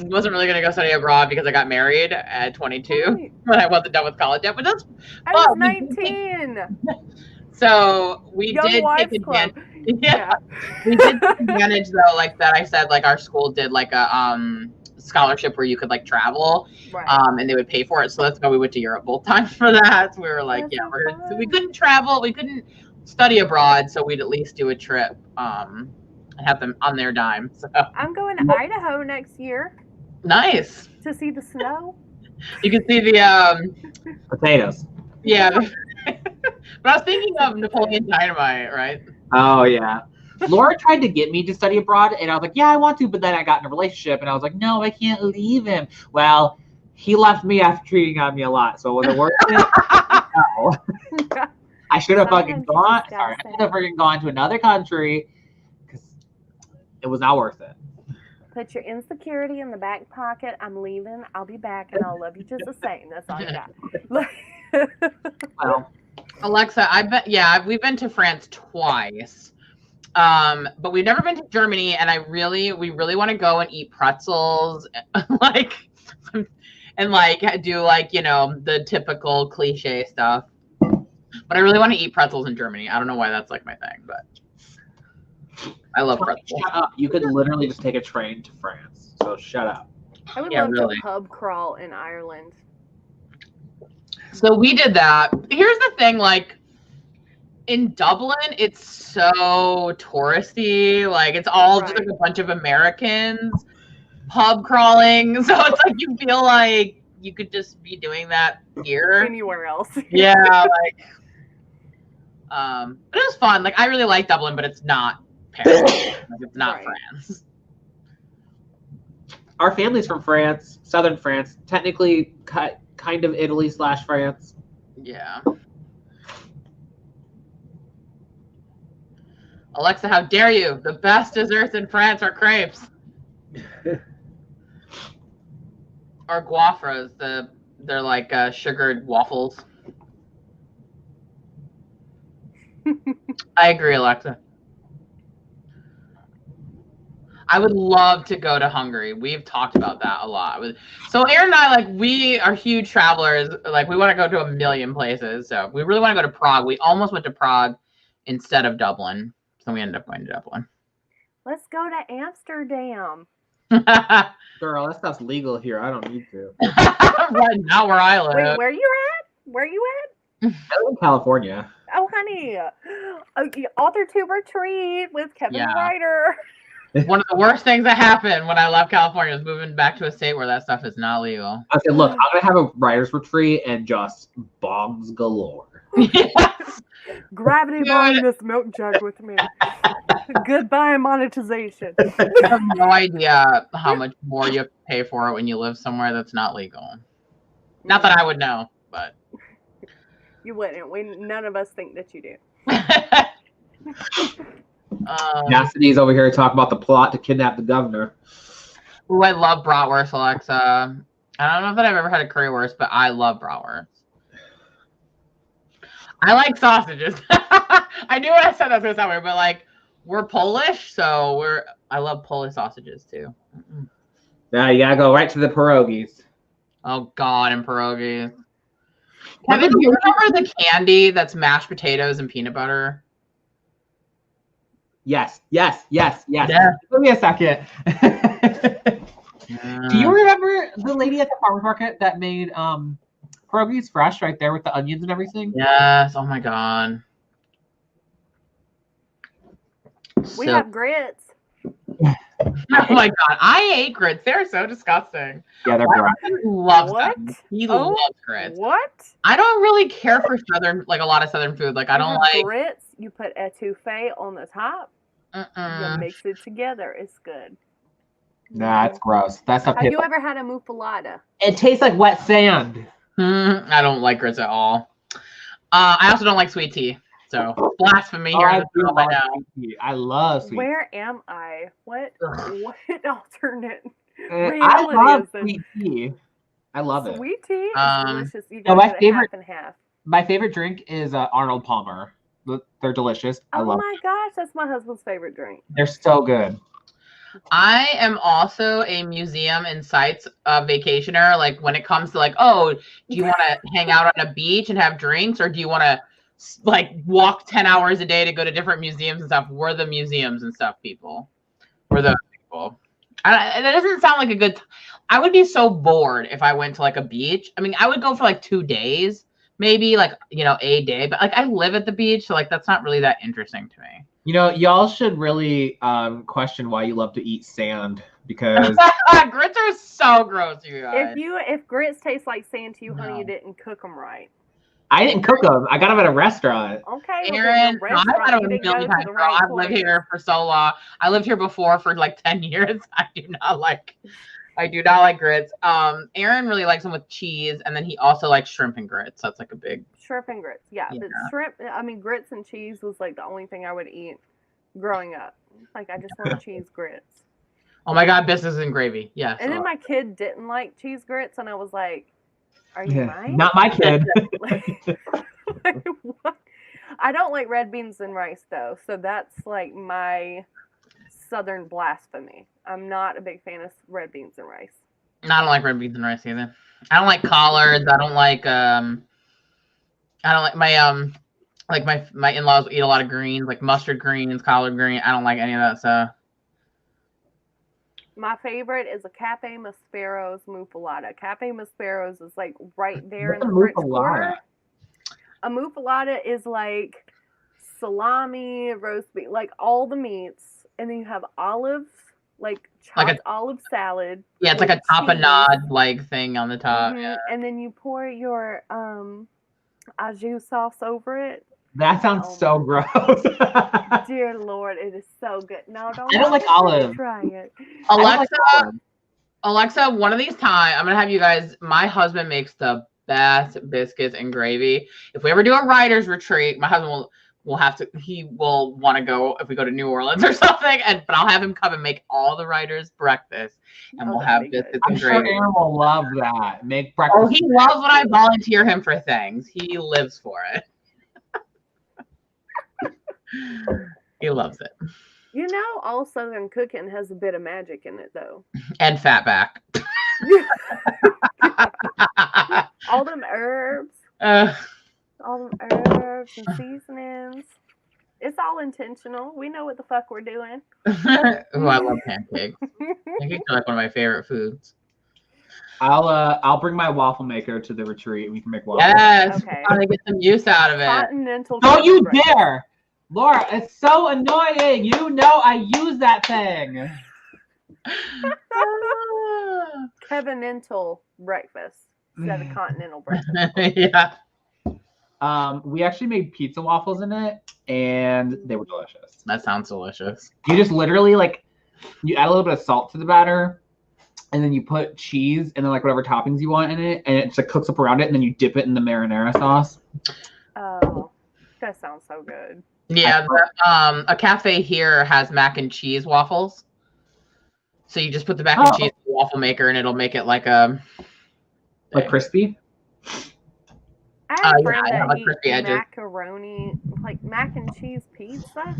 wasn't really gonna go study abroad because I got married at 22 Right. when I wasn't done with college yet. But that's I was 19. so we Young did Wives take Club. advantage. Yeah, we did take advantage though, like that I said, like our school did like a scholarship where you could like travel, Right. and they would pay for it. So that's why we went to Europe both times for that. So we were like, That's yeah, so so we fun. couldn't travel, we couldn't study abroad, so we'd at least do a trip, and have them on their dime. So I'm going to Idaho next year nice. to see the snow. You can see the Potatoes. yeah. But I was thinking of Napoleon Dynamite, right? Oh yeah. Laura tried to get me to study abroad, and I was like, yeah, I want to, but then I got in a relationship, and I was like, no, I can't leave him. Well, he left me after cheating on me a lot, so was it worth it? No. I should have fucking gone. Sorry, I should have freaking gone to another country because it was not worth it. Put your insecurity in the back pocket. I'm leaving. I'll be back, and I'll love you just the same. That's all you got. Well, Alexa, we've been to France twice. But we've never been to Germany, and we really want to go and eat pretzels, like, and like do like, you know, the typical cliche stuff. But I really want to eat pretzels in Germany. I don't know why that's like my thing, but I love pretzels. Shut up. You could literally just take a train to France. So shut up. I would Yeah, love really. to pub crawl in Ireland. So we did that. Here's the thing, like in Dublin, it's so touristy. Like it's all just like a bunch of Americans pub crawling. So it's like you feel like you could just be doing that here. Anywhere else. Yeah, like but it was fun. Like I really like Dublin, but it's not Paris. Like, it's not France. Our family's from France, southern France, technically kind of Italy/France. Yeah. Alexa, how dare you? The best desserts in France are crepes. Or guafras. They're like sugared waffles. I agree, Alexa. I would love to go to Hungary. We've talked about that a lot. So Aaron and I, like, we are huge travelers. Like, we want to go to a million places. So we really want to go to Prague. We almost went to Prague instead of Dublin. So we ended up going to Dublin. Let's go to Amsterdam. Girl, that stuff's legal here. I don't need to. Right now where I live. Wait, where you at? Where you at? I live in California. Oh, honey. AuthorTube retreat with KevintheWriter. One of the worst things that happened when I left California was moving back to a state where that stuff is not legal. I said, look, I'm going to have a writer's retreat and just bombs galore. Yes. Gravity bong this milk jug with me. Goodbye monetization. You have no idea how much more you have to pay for it when you live somewhere that's not legal. Not that I would know, but you wouldn't. None of us think that you do. Cassidy's over here talking about the plot to kidnap the governor. Ooh, I love bratwurst, Alexa. I don't know that I've ever had a currywurst, but I love bratwurst. I like sausages. I knew when I said that was that way, but like we're Polish, so I love Polish sausages too. Now you gotta go right to the pierogies. Oh God, and pierogies. Kevin, do you remember the candy that's mashed potatoes and peanut butter? Yes. Yeah. Give me a second. Do you remember the lady at the farmer's market that made pierogies fresh right there with the onions and everything? Yes. Oh my God. We have grits. Oh my God. I hate grits. They're so disgusting. Yeah, they're gross. Loves them. He loves grits. What? I don't really care for Southern, like a lot of Southern food. Like I don't like grits. You put etouffee on the top. You mix it together. It's good. Nah, it's gross. That's not. Have you ever had a muffalata? It tastes like wet sand. I don't like grits at all. I also don't like sweet tea. So blasphemy here. I love sweet tea. Where am I? What alternate I love reality is sweet tea. I love it. Sweet tea is delicious. You No, got my it favorite- half and half. My favorite drink is Arnold Palmer. They're delicious. I Oh love my gosh, that's my husband's favorite drink. They're so good. I am also a museum and sites vacationer. Like when it comes to like, oh, do you want to hang out on a beach and have drinks, or do you want to like walk 10 hours a day to go to different museums and stuff? We're the museums and stuff people. We're those people. That doesn't sound like a good. I would be so bored if I went to like a beach. I mean, I would go for like 2 days, maybe like a day. But like I live at the beach, so like that's not really that interesting to me. Y'all should really question why you love to eat sand, because grits are so gross, you guys. If grits taste like sand to you, honey, you didn't cook them right. I didn't cook them. I got them at a restaurant. Okay, Aaron, I've had them a million times, girl. I've lived here for so long. I lived here before for like 10 years. I do not like grits. Aaron really likes them with cheese, and then he also likes shrimp and grits. That's like a big shrimp and grits. Yeah. But shrimp. I mean, grits and cheese was like the only thing I would eat growing up. Like I just love cheese grits. Oh my God, biscuits and gravy. Yeah. And then my kid didn't like cheese grits, and I was like, "Are you mine?" Not my kid. Like, what? I don't like red beans and rice though, so that's like my Southern blasphemy. I'm not a big fan of red beans and rice. I don't like red beans and rice either. I don't like collards. I don't like my in-laws eat a lot of greens, like mustard greens, collard green. I don't like any of that stuff. My favorite is a Cafe Maspero's muffalata. Cafe Maspero's is like right there in the French Quarter. A muffalata is like salami, roast beef, like all the meats, and then you have olives, like chopped olive salad. Yeah, it's like a tapenade like thing on the top. Mm-hmm. Yeah. And then you pour your au jus sauce over it. That sounds so gross. Dear Lord, it is so good. No, I don't like olive. Try it. Alexa, one of these times, I'm going to have you guys, my husband makes the best biscuits and gravy. If we ever do a writer's retreat, my husband he will want to go if we go to New Orleans or something, but I'll have him come and make all the writers breakfast, and we'll have biscuits and gravy. I'm sure Aaron will love that. Make breakfast. Oh, he loves when I volunteer him for things. He lives for it. He loves it. All Southern cooking has a bit of magic in it, though. And fatback. All them herbs. All them herbs and seasonings. It's all intentional. We know what the fuck we're doing. Oh, I love pancakes. Pancakes are like one of my favorite foods. I'll bring my waffle maker to the retreat. We can make waffles. Yes. Okay. I'm gonna get some use out of it. Continental. Don't you dare! Laura, it's so annoying. I use that thing. Kevinental breakfast instead of continental breakfast. Yeah. We actually made pizza waffles in it, and they were delicious. That sounds delicious. You just literally you add a little bit of salt to the batter, and then you put cheese and then whatever toppings you want in it, and it just cooks up around it, and then you dip it in the marinara sauce. Oh, that sounds so good. Yeah, a cafe here has mac and cheese waffles. So you just put the mac and cheese in the waffle maker, and it'll make it like crispy. I have a friend that crispy edges. Macaroni, like mac and cheese pizza.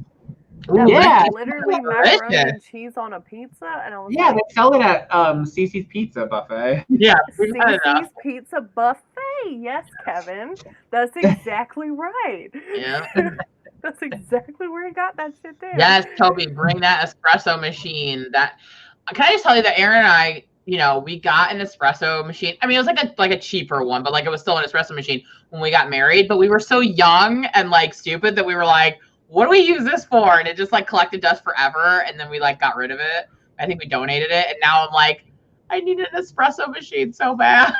Ooh, yeah, literally macaroni and cheese on a pizza, and I was they sell it at Cece's Pizza Buffet. Yeah, Cece's Pizza Buffet. Yes, Kevin, that's exactly right. Yeah. That's exactly where he got that shit there. Yes, Toby, bring that espresso machine. Can I just tell you that Aaron and I, we got an espresso machine. I mean, it was like a cheaper one, but it was still an espresso machine when we got married. But we were so young and stupid that we were like, what do we use this for? And it just collected dust forever. And then we got rid of it. I think we donated it. And now I'm like, I need an espresso machine so bad.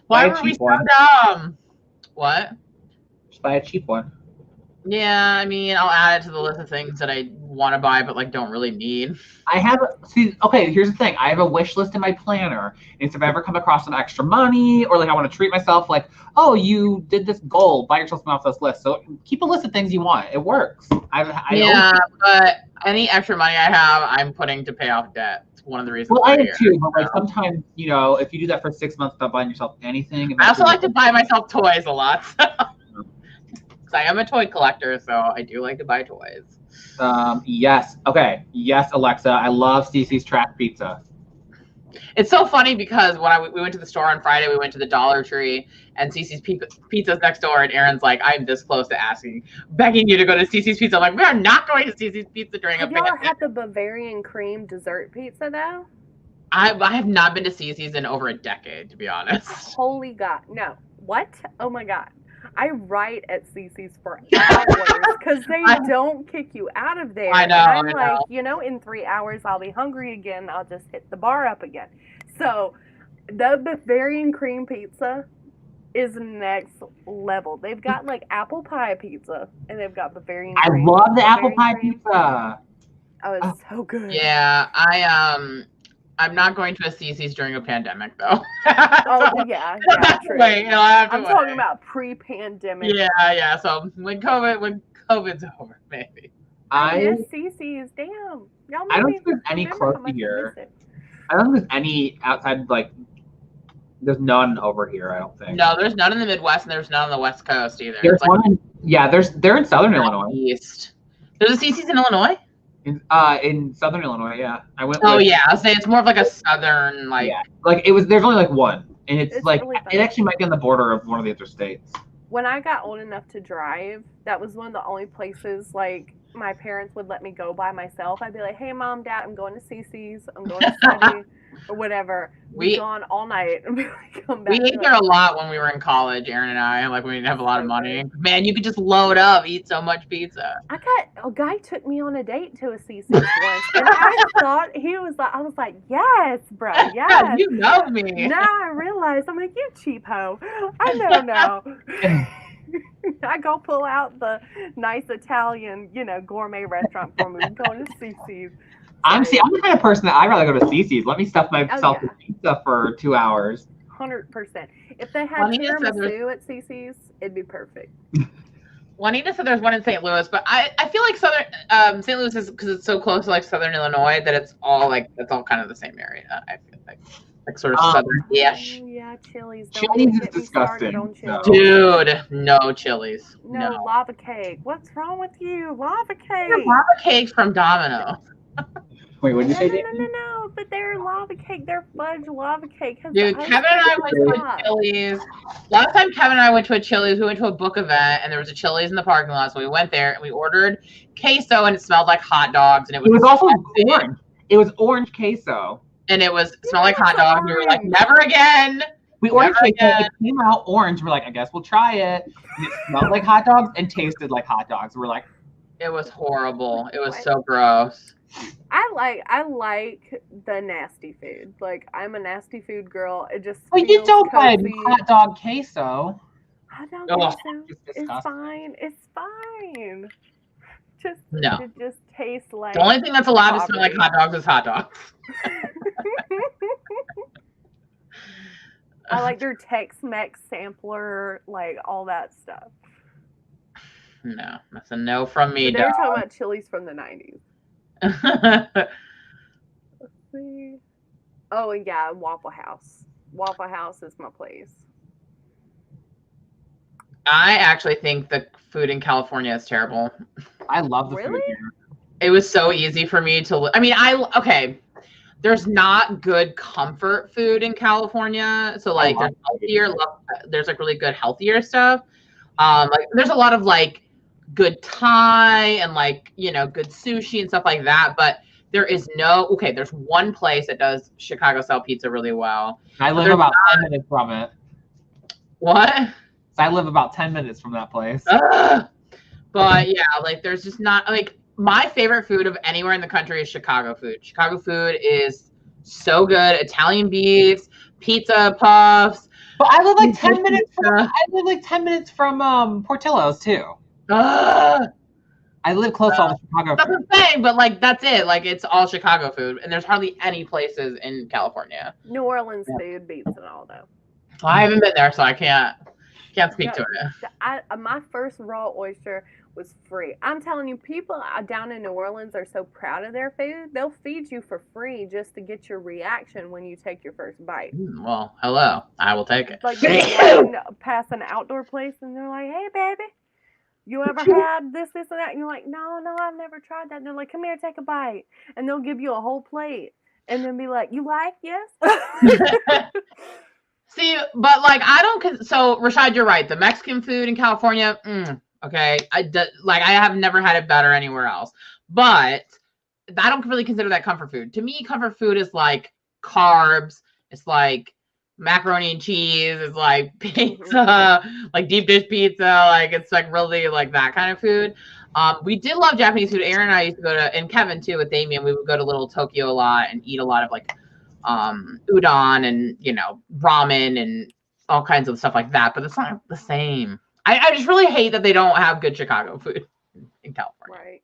Why were we so dumb? What? Just buy a cheap one. Yeah, I mean, I'll add it to the list of things that I want to buy, but don't really need. Here's the thing. I have a wish list in my planner. And if I ever come across some extra money or I want to treat myself, you did this goal, buy yourself something off this list. So keep a list of things you want. It works. But any extra money I have, I'm putting to pay off debt. It's one of the reasons. Well, I do too, but sometimes, if you do that for 6 months without buying yourself anything. I also like to buy myself toys a lot. So. because I am a toy collector, so I do like to buy toys. Yes. Okay. Yes, Alexa. I love Cece's Trash Pizza. It's so funny because when we went to the store on Friday, we went to the Dollar Tree, and Cece's Pizza's next door, and Aaron's like, I'm this close to begging you to go to Cece's Pizza. I'm like, we are not going to Cece's Pizza during a pandemic. Have y'all had the Bavarian cream dessert pizza though? I have not been to Cece's in over a decade, to be honest. Holy God, no. What? Oh my God. I write at Cece's for hours because they don't kick you out of there. I know. And I'm I know. like, you know, in 3 hours I'll be hungry again. I'll just hit the bar up again. So the Bavarian cream pizza is next level. They've got like apple pie pizza and they've got Bavarian cream. I love the apple pie pizza. Oh, it's so good. Yeah, I'm not going to a Cece's during a pandemic though. Oh yeah, true. Wait, I'm talking about pre-pandemic. Yeah. So when COVID's over, maybe. I miss Cece's. Damn, y'all. I don't think there's any close to here. I don't think there's any outside. Like, there's none over here. I don't think. No, there's none in the Midwest, and there's none on the West Coast either. There's one. They're in Southern Illinois. East. There's a Cece's in Illinois. In Southern Illinois, yeah. I went. Oh yeah, I'll say it's more of like a southern like. Yeah. Like it was. There's only like one, and it's like really it actually might be on the border of one of the other states. When I got old enough to drive, that was one of the only places like my parents would let me go by myself. I'd be like, "Hey, Mom, Dad, I'm going to Cece's. I'm going to study or whatever." We'd go on all night and be like, "Come back." We ate there a lot when we were in college, Aaron and I. Like we didn't have a lot of money. Man, you could just load up, eat so much pizza. A guy took me on a date to a Cece's once, and I thought I was like, "Yes, bro, yes." You know me. Now I realize I'm like, "You cheap hoe." I know now. I go pull out the nice Italian, gourmet restaurant for me. I'm going to Cece's. I'm the kind of person that I'd rather go to Cece's. Let me stuff myself with pizza for 2 hours. 100%. If they had tiramisu at Cece's, it'd be perfect. Juanita said there's one in St. Louis, but I feel like St. Louis is because it's so close to like Southern Illinois that it's all kind of the same area. I feel like sort of southern-ish. Oh, yeah, Chili's. Chili's is disgusting. No. Dude, no Chili's. No, lava cake. What's wrong with you? Lava cake. Lava cake from Domino's. Wait, what did you say? No, but they're lava cake. They're fudge lava cake. Dude, Kevin and I went to a Chili's. Last time Kevin and I went to a Chili's, we went to a book event, and there was a Chili's in the parking lot, so we went there, and we ordered queso, and it smelled like hot dogs, and it was also orange. It was orange queso. And it smelled like hot dogs, and we were like, never again. We ordered queso, it came out orange, we're like, I guess we'll try it. And it smelled like hot dogs and tasted like hot dogs. We're like, it was horrible. It was so gross. I like the nasty food. Like, I'm a nasty food girl. It just well, you don't buy hot dog queso. Hot dog queso is fine. It's fine. It just tastes like. The only thing that's allowed to smell like hot dogs is hot dogs. I like their Tex-Mex sampler, like all that stuff. No, that's a no from me. They're talking about Chili's from the 90s. Let's see. Oh, and yeah, Waffle House. Waffle House is my place. I actually think the food in California is terrible. I love the food here. It was so easy for me to. I mean, there's not good comfort food in California, so like there's healthier. There's like really good healthier stuff. Like there's a lot of like good Thai and like good sushi and stuff like that, but there is there's one place that does Chicago style pizza really well. I live about 10 minutes from it. What? I live about 10 minutes from that place. But yeah, like there's just not like my favorite food of anywhere in the country is Chicago food. Chicago food is so good. Italian beefs, pizza puffs. But I live like 10 minutes from Portillo's too. I live close to all the Chicago food. That's what I'm saying, but like that's it. Like it's all Chicago food, and there's hardly any places in California. New Orleans food beats it all though. Well, I haven't been there, so I can't speak to it. My first raw oyster was free. I'm telling you, people down in New Orleans are so proud of their food. They'll feed you for free just to get your reaction when you take your first bite. Well, hello. I will take it. Like they walk past an outdoor place and they're like, "Hey, baby, you ever had this, and that? And you're like, no, I've never tried that. And they're like, come here, take a bite. And they'll give you a whole plate. And then be like, you like, yes? See, but like, I don't, so Rashad, you're right. The Mexican food in California, okay. I have never had it better anywhere else. But I don't really consider that comfort food. To me, comfort food is like carbs. It's like macaroni and cheese. It's like pizza, like deep dish pizza. Like it's like really like that kind of food. We did love Japanese food. Aaron and I used to go to, and Kevin too with Damien, we would go to Little Tokyo a lot and eat a lot of like udon and, you know, ramen and all kinds of stuff like that. But it's not the same. I just really hate that they don't have good Chicago food in California. Right.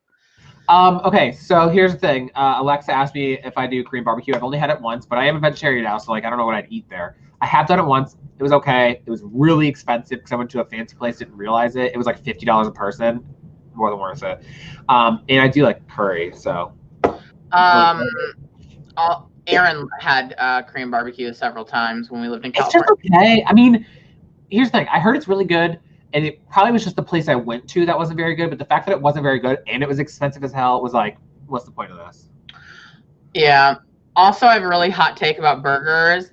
Okay, so here's the thing. Alexa asked me if I do Korean barbecue. I've only had it once, but I am a vegetarian now, so like I don't know what I'd eat there. I have done it once. It was okay. It was really expensive because I went to a fancy place, didn't realize it. It was like $50 a person, more than worth it. And I do like curry, so. Aaron had Korean barbecue several times when we lived in It's California. just okay. I mean, here's the thing. I heard it's really good. And it probably was just the place I went to that wasn't very good. But the fact that it wasn't very good and it was expensive as hell was like, what's the point of this? Yeah. Also, I have a really hot take about burgers.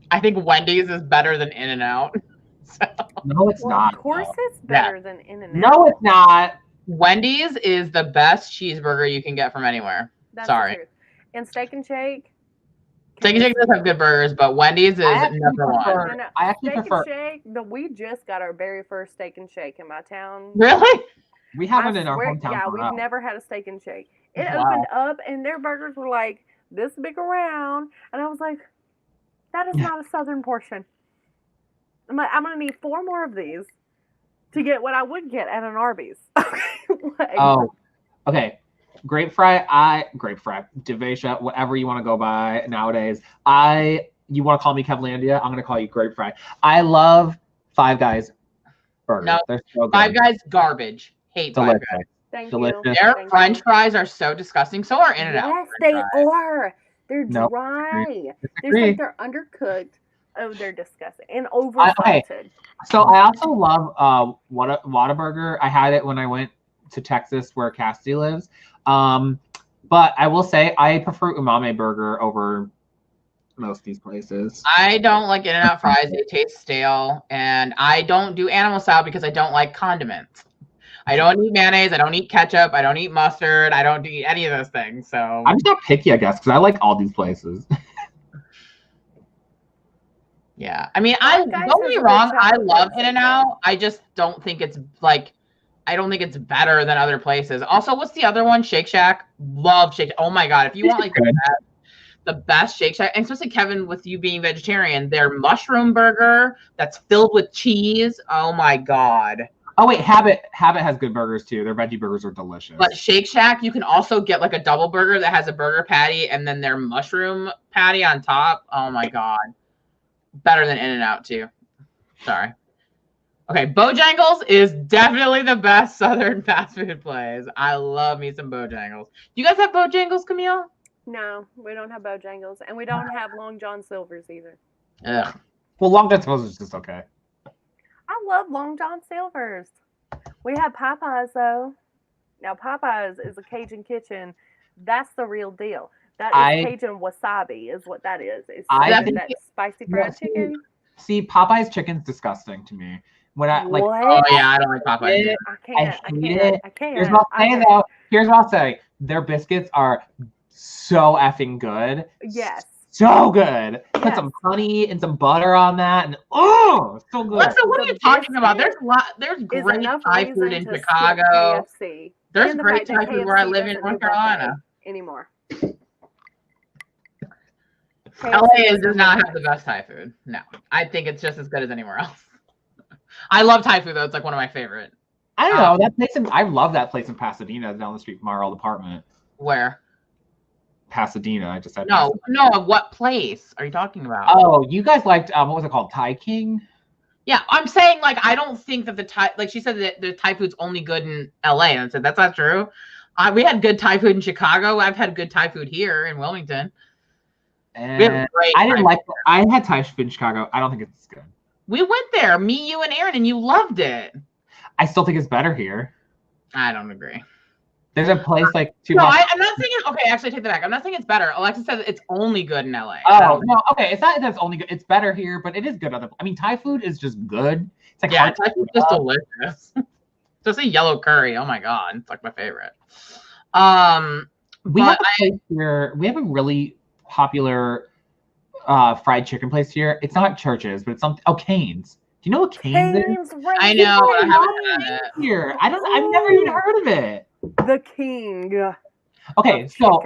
I think Wendy's is better than In-N-Out. So. No, it's not. Of course it's better than In-N-Out. No, it's not. Wendy's is the best cheeseburger you can get from anywhere. That's Sorry. the truth. And Steak and Shake. Steak and Shake does have good burgers, but Wendy's is number one. I actually prefer. Steak and Shake. We just got our very first Steak and Shake in my town. Really? We haven't in our hometown. Yeah, we've never had a Steak and Shake. It opened up, and their burgers were like this big around, and I was like, that is not a southern portion. I'm like, I'm gonna need 4 more of these to get what I would get at an Arby's. Oh, okay. Grape fry, Devasia, whatever you want to go by nowadays. You want to call me Kevlandia? I'm going to call you Grape Fry. I love Five Guys burgers. No, they're so good. Five Guys garbage. Hate Delicious. Five Guys. Thank Delicious. you. Their Thank French you. fries are so disgusting. So are In-N-Out. Yes, they are. They're Nope. dry. Disagree. They're undercooked. Oh, they're disgusting and over salted. So I also love Whataburger. I had it when I went to Texas where Cassidy lives. But I will say I prefer umame burger over most of these places. I don't like In-N-Out fries. They taste stale. And I don't do animal style because I don't like condiments. I don't eat mayonnaise. I don't eat ketchup. I don't eat mustard. I don't eat any of those things. So I'm just not picky, I guess, because I like all these places. Yeah. I mean, don't get me wrong. I love In-N-Out. I just don't think it's like, I don't think it's better than other places. Also, what's the other one? Shake Shack. Love Shake Shack. Oh my God. If you want like the best Shake Shack, and especially Kevin, with you being vegetarian, their mushroom burger that's filled with cheese. Oh my God. Oh wait, Habit has good burgers too. Their veggie burgers are delicious. But Shake Shack, you can also get like a double burger that has a burger patty and then their mushroom patty on top. Oh my God. Better than In-N-Out too. Sorry. Okay, Bojangles is definitely the best Southern fast food place. I love me some Bojangles. Do you guys have Bojangles, Camille? No, we don't have Bojangles, and we don't have Long John Silver's either. Ugh. Well, Long John Silver's is just okay. I love Long John Silver's. We have Popeyes though. Now Popeyes is a Cajun kitchen. That's the real deal. That is Cajun wasabi is what that is. It's that spicy fried chicken. See, Popeye's chicken's disgusting to me. When I like, oh yeah, I don't like Popeyes. I can't. Here's what I'll say though. Here's what I'll say. Their biscuits are so effing good. Yes. So good. Put some honey and some butter on that, and oh, so good. What are you talking about? There's great Thai food in Chicago. There's great Thai food where I live in North Carolina. Anymore. LA does not have the best Thai food. No, I think it's just as good as anywhere else. I love Thai food though; it's like one of my favorite. I don't know that place. I love that place in Pasadena, down the street from our old apartment. Where? Pasadena. I just said. No. What place are you talking about? Oh, you guys liked what was it called? Thai King. Yeah, I'm saying like I don't think that the Thai, like she said that the Thai food's only good in LA, and I said that's not true. We had good Thai food in Chicago. I've had good Thai food here in Wilmington. And I didn't like. I had Thai food in Chicago. I don't think it's good. We went there, me, you, and Aaron, and you loved it. I still think it's better here. I don't agree. There's a place like No, I'm not saying it. Okay, actually, take that back. I'm not saying it's better. Alexa says it's only good in LA. Oh no, okay. It's not that it's only good. It's better here, but it is good. I mean, Thai food is just good. It's like yeah, Thai food's just delicious. Just a yellow curry. Oh my god, it's like my favorite. We have a really popular fried chicken place here. It's not Church's, but it's something. Oh, Cane's. Do you know what Cane's is? Right. I know. I haven't had it here. I've never even heard of it. The king. Okay, so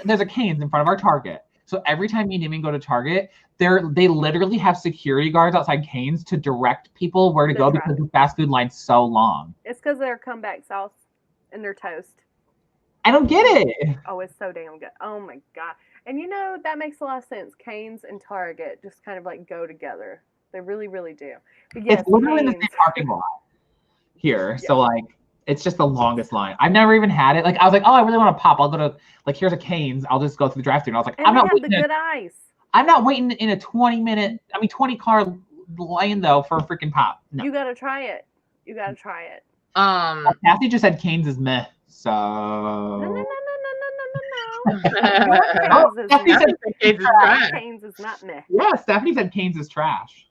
there's a Cane's in front of our Target. So every time me and Damien go to Target, they literally have security guards outside Cane's to direct people where to go because the fast food line's so long. It's because they're comeback sauce and their toast. I don't get it. Oh, it's so damn good. Oh my god. And you know, that makes a lot of sense. Cane's and Target just kind of like go together. They really, really do. But yes, it's literally in the same parking lot here. Yeah. So like it's just the longest line. I've never even had it. Like I was like, oh, I really want to pop. I'll go to like here's a Cane's. I'll just go through the drive-thru. And I was like, I'm not waiting. The good ice. I'm not waiting in a 20 car line though for a freaking pop. No. You gotta try it. You gotta try it. Kathy just said Cane's is meh. So No. Stephanie said Cane's is trash. Cane's is not meh. Yeah, Stephanie said Cane's is trash.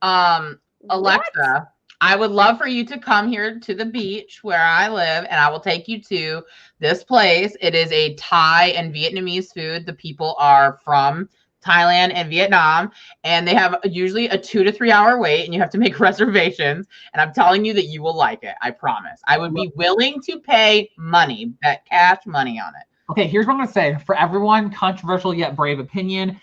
Alexa, I would love for you to come here to the beach where I live, and I will take you to this place. It is a Thai and Vietnamese food. The people are from Thailand and Vietnam, and they have usually a 2 to 3 hour wait, and you have to make reservations. And I'm telling you that you will like it. I promise. I would be willing to pay money, bet cash money on it. Okay, here's what I'm gonna say. For everyone, controversial yet brave opinion,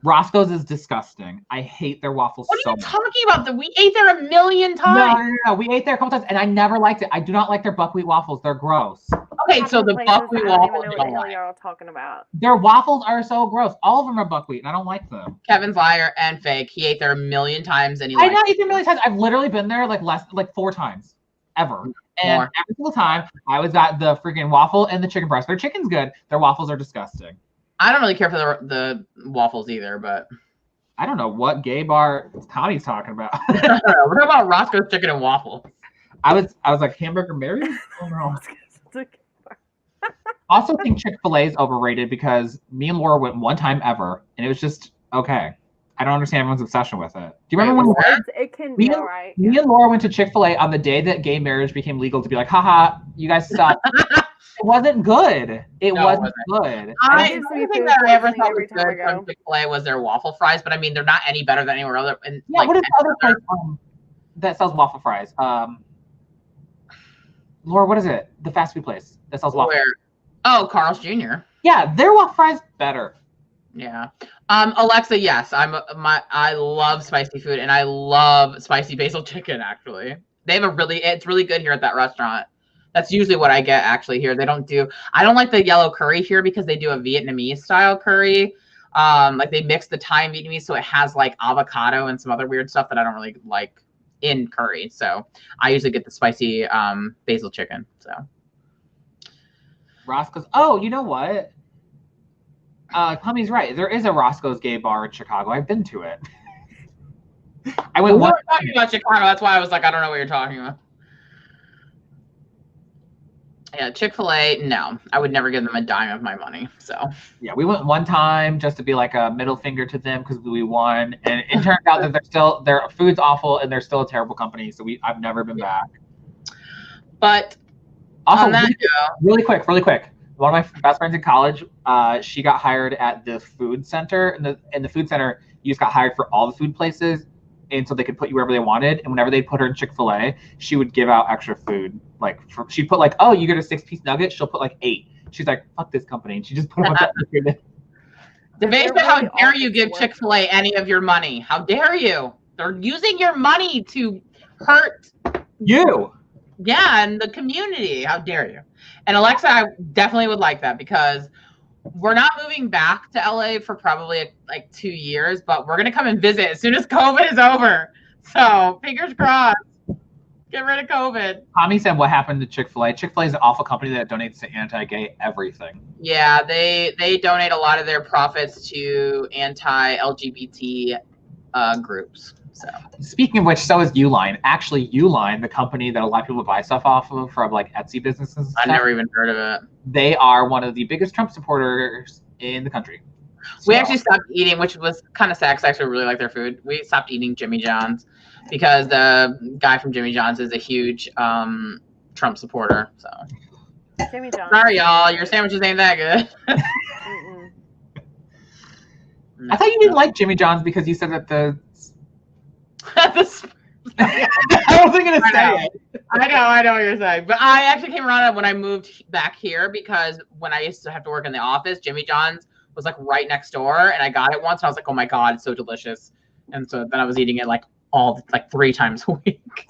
Roscoe's is disgusting. I hate their waffles so much. What are you talking about? We ate there a million times. No. We ate there a couple times, and I never liked it. I do not like their buckwheat waffles. They're gross. Okay, so the buckwheat waffles. I don't even know what the hell you're all talking about. Their waffles are so gross. All of them are buckwheat, and I don't like them. Kevin's liar and fake. He ate there a million times, and I know he ate there a million times. I've literally been there like 4 times ever. And every single time, I always got the freaking waffle and the chicken breast. Their chicken's good. Their waffles are disgusting. I don't really care for the waffles either, but I don't know what gay bar Connie's talking about. We're talking about Roscoe's chicken and waffles. I was like Hamburger Mary. Oh no. Also think Chick-fil-A is overrated because me and Laura went one time ever, and it was just okay. I don't understand everyone's obsession with it. Do you remember when it can be all right? Me and Laura went to Chick-fil-A on the day that gay marriage became legal to be like, haha, you guys suck. It wasn't good. It wasn't good. The only thing that I ever thought was good from Chick-fil-A was their waffle fries, but I mean, they're not any better than anywhere else. And yeah, like, what is the other place that sells waffle fries? Laura, what is it? The fast food place that sells waffle fries. Oh, Carl's Jr. Yeah, their waffle fries better. Yeah. Alexa, yes, I love spicy food, and I love spicy basil chicken. Actually, they have it's really good here at that restaurant. That's usually what I get actually here. I don't like the yellow curry here because they do a Vietnamese style curry. Like they mix the Thai and Vietnamese, so it has like avocado and some other weird stuff that I don't really like in curry. So I usually get the spicy basil chicken. So Roscoe's. Oh, you know what? Tommy's right. There is a Roscoe's gay bar in Chicago. I've been to it. I went. We were talking about Chicago. That's why I was like, I don't know what you're talking about. Yeah, Chick-fil-A, no. I would never give them a dime of my money. So yeah, we went one time just to be like a middle finger to them because we won, and it turned out that their food's awful and they're still a terrible company. So I've never been back. But also, really quick. One of my best friends in college, she got hired at the food center, and in the food center, you just got hired for all the food places, and so they could put you wherever they wanted. And whenever they put her in Chick-fil-A, she would give out extra food. Like she'd put like, oh, you get a 6-piece nugget. She'll put like 8. She's like, fuck this company, and she just put a bunch of food in. Devasha, how dare you give Chick-fil-A any of your money? How dare you? They're using your money to hurt you. Yeah, and the community. How dare you? And Alexa, I definitely would like that because we're not moving back to LA for probably like 2 years, but we're gonna come and visit as soon as COVID is over. So fingers crossed. Get rid of COVID. Tommy said, what happened to Chick-fil-A? Chick-fil-A is an awful company that donates to anti-gay everything. Yeah, they donate a lot of their profits to anti-LGBT groups. So speaking of which, so is Uline. Actually, Uline, the company that a lot of people buy stuff off of from like Etsy businesses and stuff, I've never even heard of it. they are one of the biggest Trump supporters in the country. We actually stopped eating, which was kind of sad because I actually really like their food. We stopped eating Jimmy John's because the guy from Jimmy John's is a huge Trump supporter. So Jimmy John's. sorry, y'all, your sandwiches ain't that good. I thought you didn't like Jimmy John's because you said that the. I wasn't gonna say it. I know what you're saying, but I actually came around when I moved back here because when I used to have to work in the office, Jimmy John's was like right next door, and I got it once, and I was like, oh my god, it's so delicious, and so then I was eating it like 3 times a week.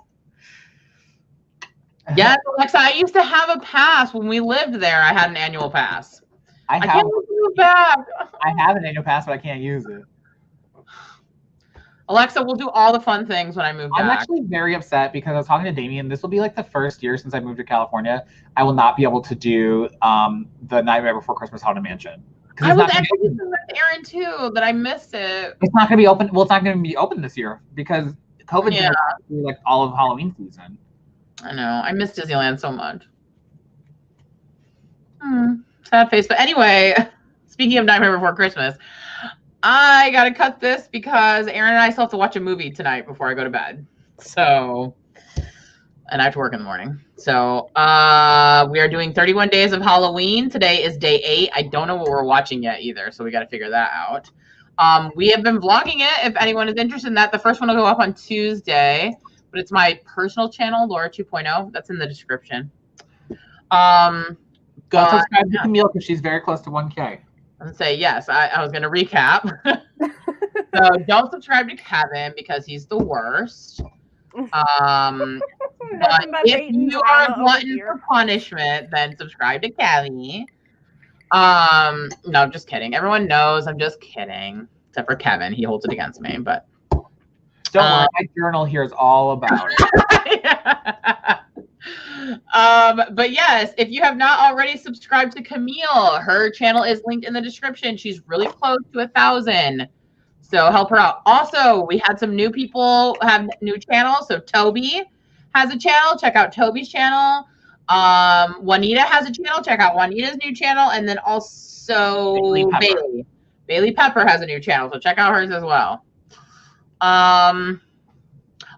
Yes, Alexa, I used to have a pass when we lived there. I had an annual pass. I can't move back. I have an annual pass, but I can't use it. Alexa, we'll do all the fun things when I move back. I'm actually very upset because I was talking to Damien. This will be like the first year since I moved to California. I will not be able to do the Nightmare Before Christmas Haunted Mansion. I was actually with Aaron too, that I missed it. It's not going to be open. Well, it's not going to be open this year because COVID's going to be like all of Halloween season. I know. I miss Disneyland so much. Sad face. But anyway, speaking of Nightmare Before Christmas, I got to cut this because Aaron and I still have to watch a movie tonight before I go to bed. So, and I have to work in the morning. So, we are doing 31 days of Halloween. Today is day 8. I don't know what we're watching yet either, so we got to figure that out. We have been vlogging it. If anyone is interested in that, the first one will go up on Tuesday, but it's my personal channel, Laura 2.0. That's in the description. Go subscribe to Camille because she's very close to 1K. And say yes. I was going to recap. So don't subscribe to Kevin because he's the worst. But if you are glutton for punishment, then subscribe to Camille. No, just kidding. Everyone knows I'm just kidding, except for Kevin. He holds it against me. But don't worry, my journal here is all about it. But yes, if you have not already subscribed to Camille, her channel is linked in the description. She's really close to 1,000, so help her out. Also, we had some new people have new channels. So Toby has a channel. Check out Toby's channel. Juanita has a channel. Check out Juanita's new channel. And then also Bailey Pepper has a new channel. So check out hers as well.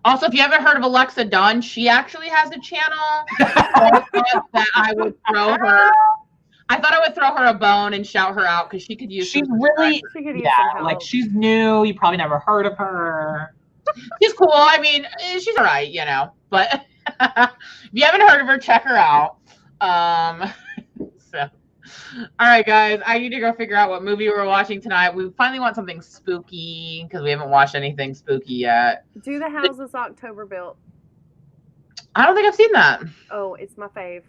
Also, if you haven't heard of Alexa Dunn, she actually has a channel. I thought I would throw her a bone and shout her out because she could use. She could use some help. Like she's new. You probably never heard of her. She's cool. I mean, she's all right, you know. But if you haven't heard of her, check her out. So. All right, guys, I need to go figure out what movie we're watching tonight. We finally want something spooky because we haven't watched anything spooky yet. Do the houses October built. I don't think I've seen that. Oh, it's my fave.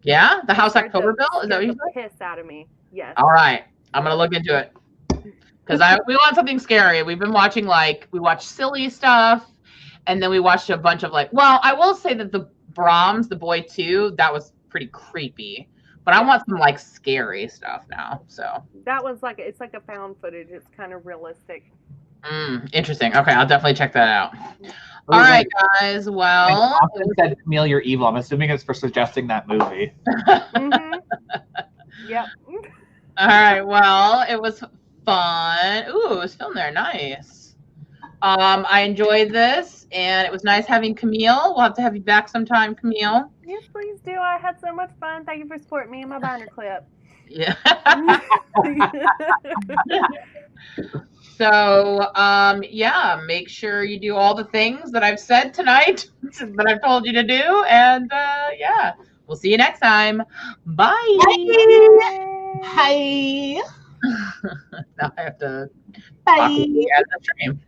Yeah? The House October built? Is that what you said? Piss out of me. Yes. All right. I'm going to look into it. Because we want something scary. We've been watching, we watched silly stuff. And then we watched a bunch of, well, I will say that the Brahms, The Boy 2, that was pretty creepy. But I want some scary stuff now. So that was it's like a found footage. It's kind of realistic. Interesting. Okay, I'll definitely check that out. All right, guys. Well, I said, Camille, you're evil. I'm assuming it's for suggesting that movie. Yep. All right. Well, it was fun. Ooh, it was filmed there. Nice. I enjoyed this, and it was nice having Camille. We'll have to have you back sometime, Camille. Yes, please do. I had so much fun. Thank you for supporting me in my binder clip. Yeah. So, yeah, make sure you do all the things that I've said tonight that I've told you to do. And, yeah, we'll see you next time. Bye. Bye. Now I have to Bye. talk to you at the stream.